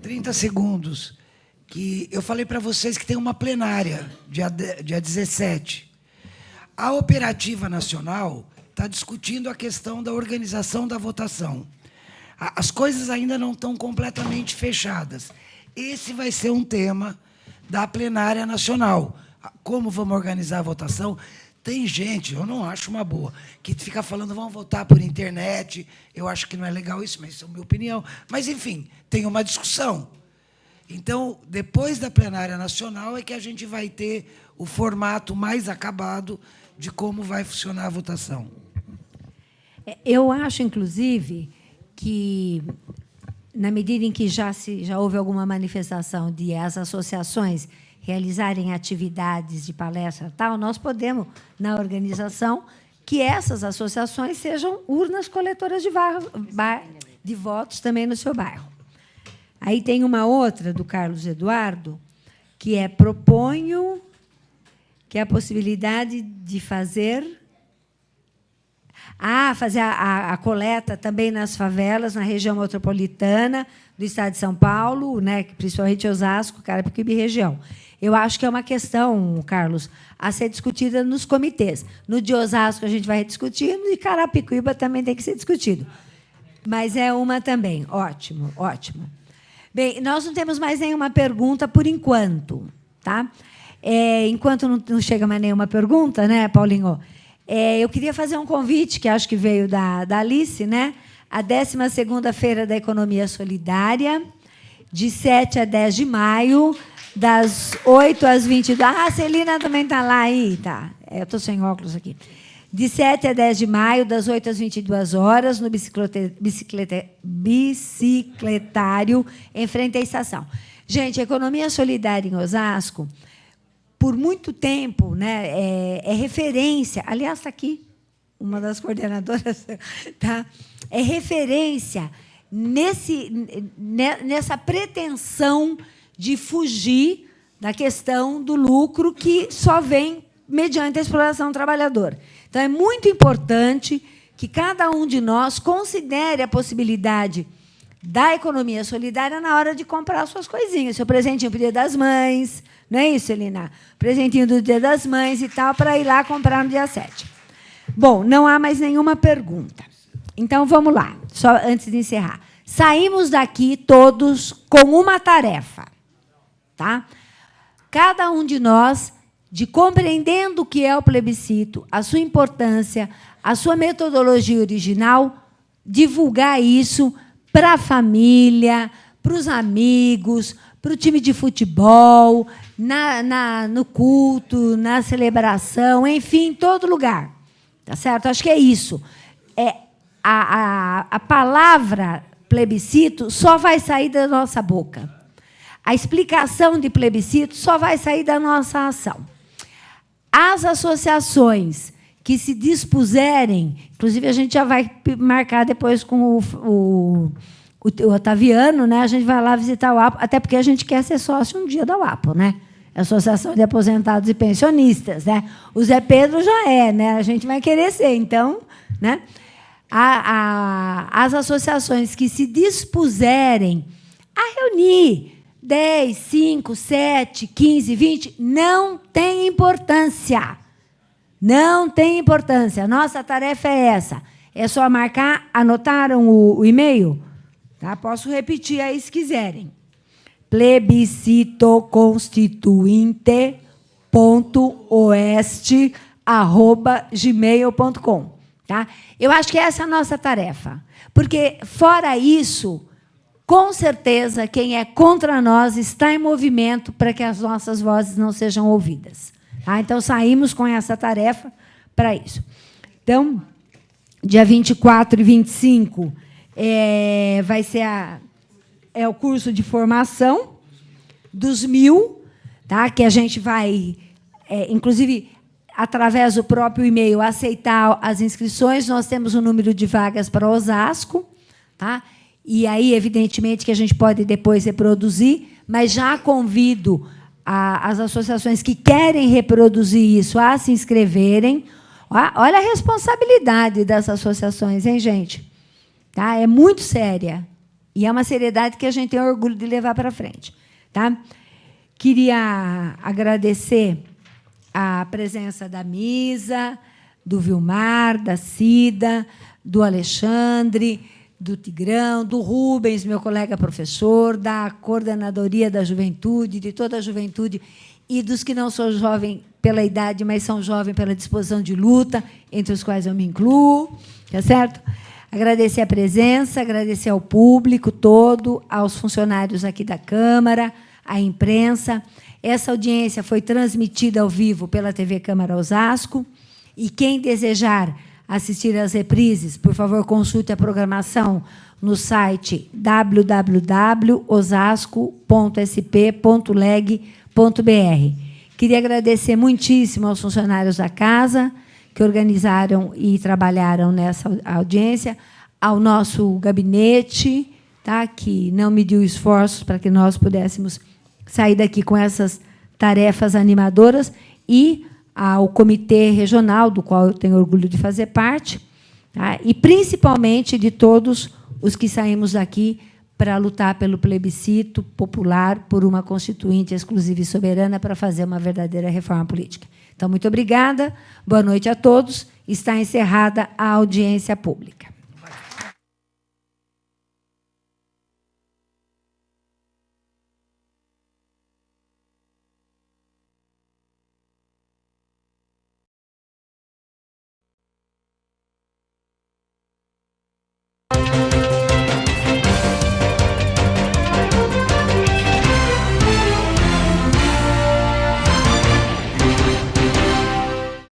30 segundos. Que eu falei para vocês que tem uma plenária, dia 17. A Operativa Nacional está discutindo a questão da organização da votação. As coisas ainda não estão completamente fechadas. Esse vai ser um tema da plenária nacional. Como vamos organizar a votação? Tem gente, eu não acho uma boa, que fica falando, vamos votar por internet. Eu acho que não é legal isso, mas isso é a minha opinião. Mas, enfim, tem uma discussão. Então, depois da plenária nacional é que a gente vai ter o formato mais acabado de como vai funcionar a votação. Eu acho, inclusive, que, na medida em que já houve alguma manifestação de as associações realizarem atividades de palestra tal, nós podemos, na organização, que essas associações sejam urnas coletoras de votos também no seu bairro. Aí tem uma outra do Carlos Eduardo, que é proponho que a possibilidade de fazer a coleta também nas favelas, na região metropolitana do estado de São Paulo, né, principalmente Osasco, Carapicuíba e região. Eu acho que é uma questão, Carlos, a ser discutida nos comitês. No de Osasco a gente vai discutir, no de Carapicuíba também tem que ser discutido. Mas é uma também. Ótimo, ótimo. Bem, nós não temos mais nenhuma pergunta por enquanto. Tá? Enquanto não chega mais nenhuma pergunta, né, Paulinho? Eu queria fazer um convite, que acho que veio da Alice, né? A 12ª Feira da Economia Solidária, de 7 a 10 de maio, das 8 às 22. Ah, a Celina também está lá aí. Tá. Eu estou sem óculos aqui. De 7 a 10 de maio, das 8 às 22 horas, no bicicletário, em frente à estação. Gente, a economia solidária em Osasco, por muito tempo, né, é referência. Aliás, está aqui uma das coordenadoras. Tá? É referência nessa pretensão de fugir da questão do lucro que só vem mediante a exploração do trabalhador. Então, é muito importante que cada um de nós considere a possibilidade da economia solidária na hora de comprar suas coisinhas. Seu presentinho para o Dia das Mães, não é isso, Elina? Presentinho do Dia das Mães e tal, para ir lá comprar no dia 7. Bom, não há mais nenhuma pergunta. Então, vamos lá, só antes de encerrar. Saímos daqui todos com uma tarefa. Tá? Cada um de nós, de compreendendo o que é o plebiscito, a sua importância, a sua metodologia original, divulgar isso para a família, para os amigos, para o time de futebol, no culto, na celebração, enfim, em todo lugar. Tá certo? Acho que é isso. A palavra plebiscito só vai sair da nossa boca. A explicação de plebiscito só vai sair da nossa ação. As associações que se dispuserem, inclusive a gente já vai marcar depois com o Otaviano, né? A gente vai lá visitar o APO, até porque a gente quer ser sócio um dia da UAPO, né? Associação de Aposentados e Pensionistas, né? O Zé Pedro já é, né? A gente vai querer ser, então, né? As associações que se dispuserem a reunir 10, 5, 7, 15, 20, não tem importância. Não tem importância. Nossa tarefa é essa. É só marcar. Anotaram o e-mail? Tá? Posso repetir aí se quiserem. plebiscitoconstituinte.oeste@gmail.com. Tá? Eu acho que essa é a nossa tarefa. Porque, fora isso, com certeza, quem é contra nós está em movimento para que as nossas vozes não sejam ouvidas. Tá? Então, saímos com essa tarefa para isso. Então, dia 24 e 25 vai ser o curso de formação dos 1.000, tá? Que a gente vai, inclusive, através do próprio e-mail, aceitar as inscrições. Nós temos um número de vagas para Osasco, tá? E aí, evidentemente, que a gente pode depois reproduzir, mas já convido as associações que querem reproduzir isso a se inscreverem. Olha a responsabilidade dessas associações, hein, gente? Tá? É muito séria. E é uma seriedade que a gente tem orgulho de levar para frente. Tá? Queria agradecer a presença da Misa, do Vilmar, da Cida, do Alexandre, do Tigrão, do Rubens, meu colega professor, da coordenadoria da juventude, de toda a juventude, e dos que não são jovens pela idade, mas são jovens pela disposição de luta, entre os quais eu me incluo. Tá certo? Agradecer a presença, agradecer ao público todo, aos funcionários aqui da Câmara, à imprensa. Essa audiência foi transmitida ao vivo pela TV Câmara Osasco, e quem desejar assistir às reprises, por favor, consulte a programação no site www.osasco.sp.leg.br. Queria agradecer muitíssimo aos funcionários da casa que organizaram e trabalharam nessa audiência, ao nosso gabinete, tá? Que não mediu esforços para que nós pudéssemos sair daqui com essas tarefas animadoras, e ao Comitê Regional, do qual eu tenho orgulho de fazer parte, tá? E principalmente de todos os que saímos daqui para lutar pelo plebiscito popular por uma Constituinte exclusiva e soberana para fazer uma verdadeira reforma política. Então, muito obrigada, boa noite a todos. Está encerrada a audiência pública.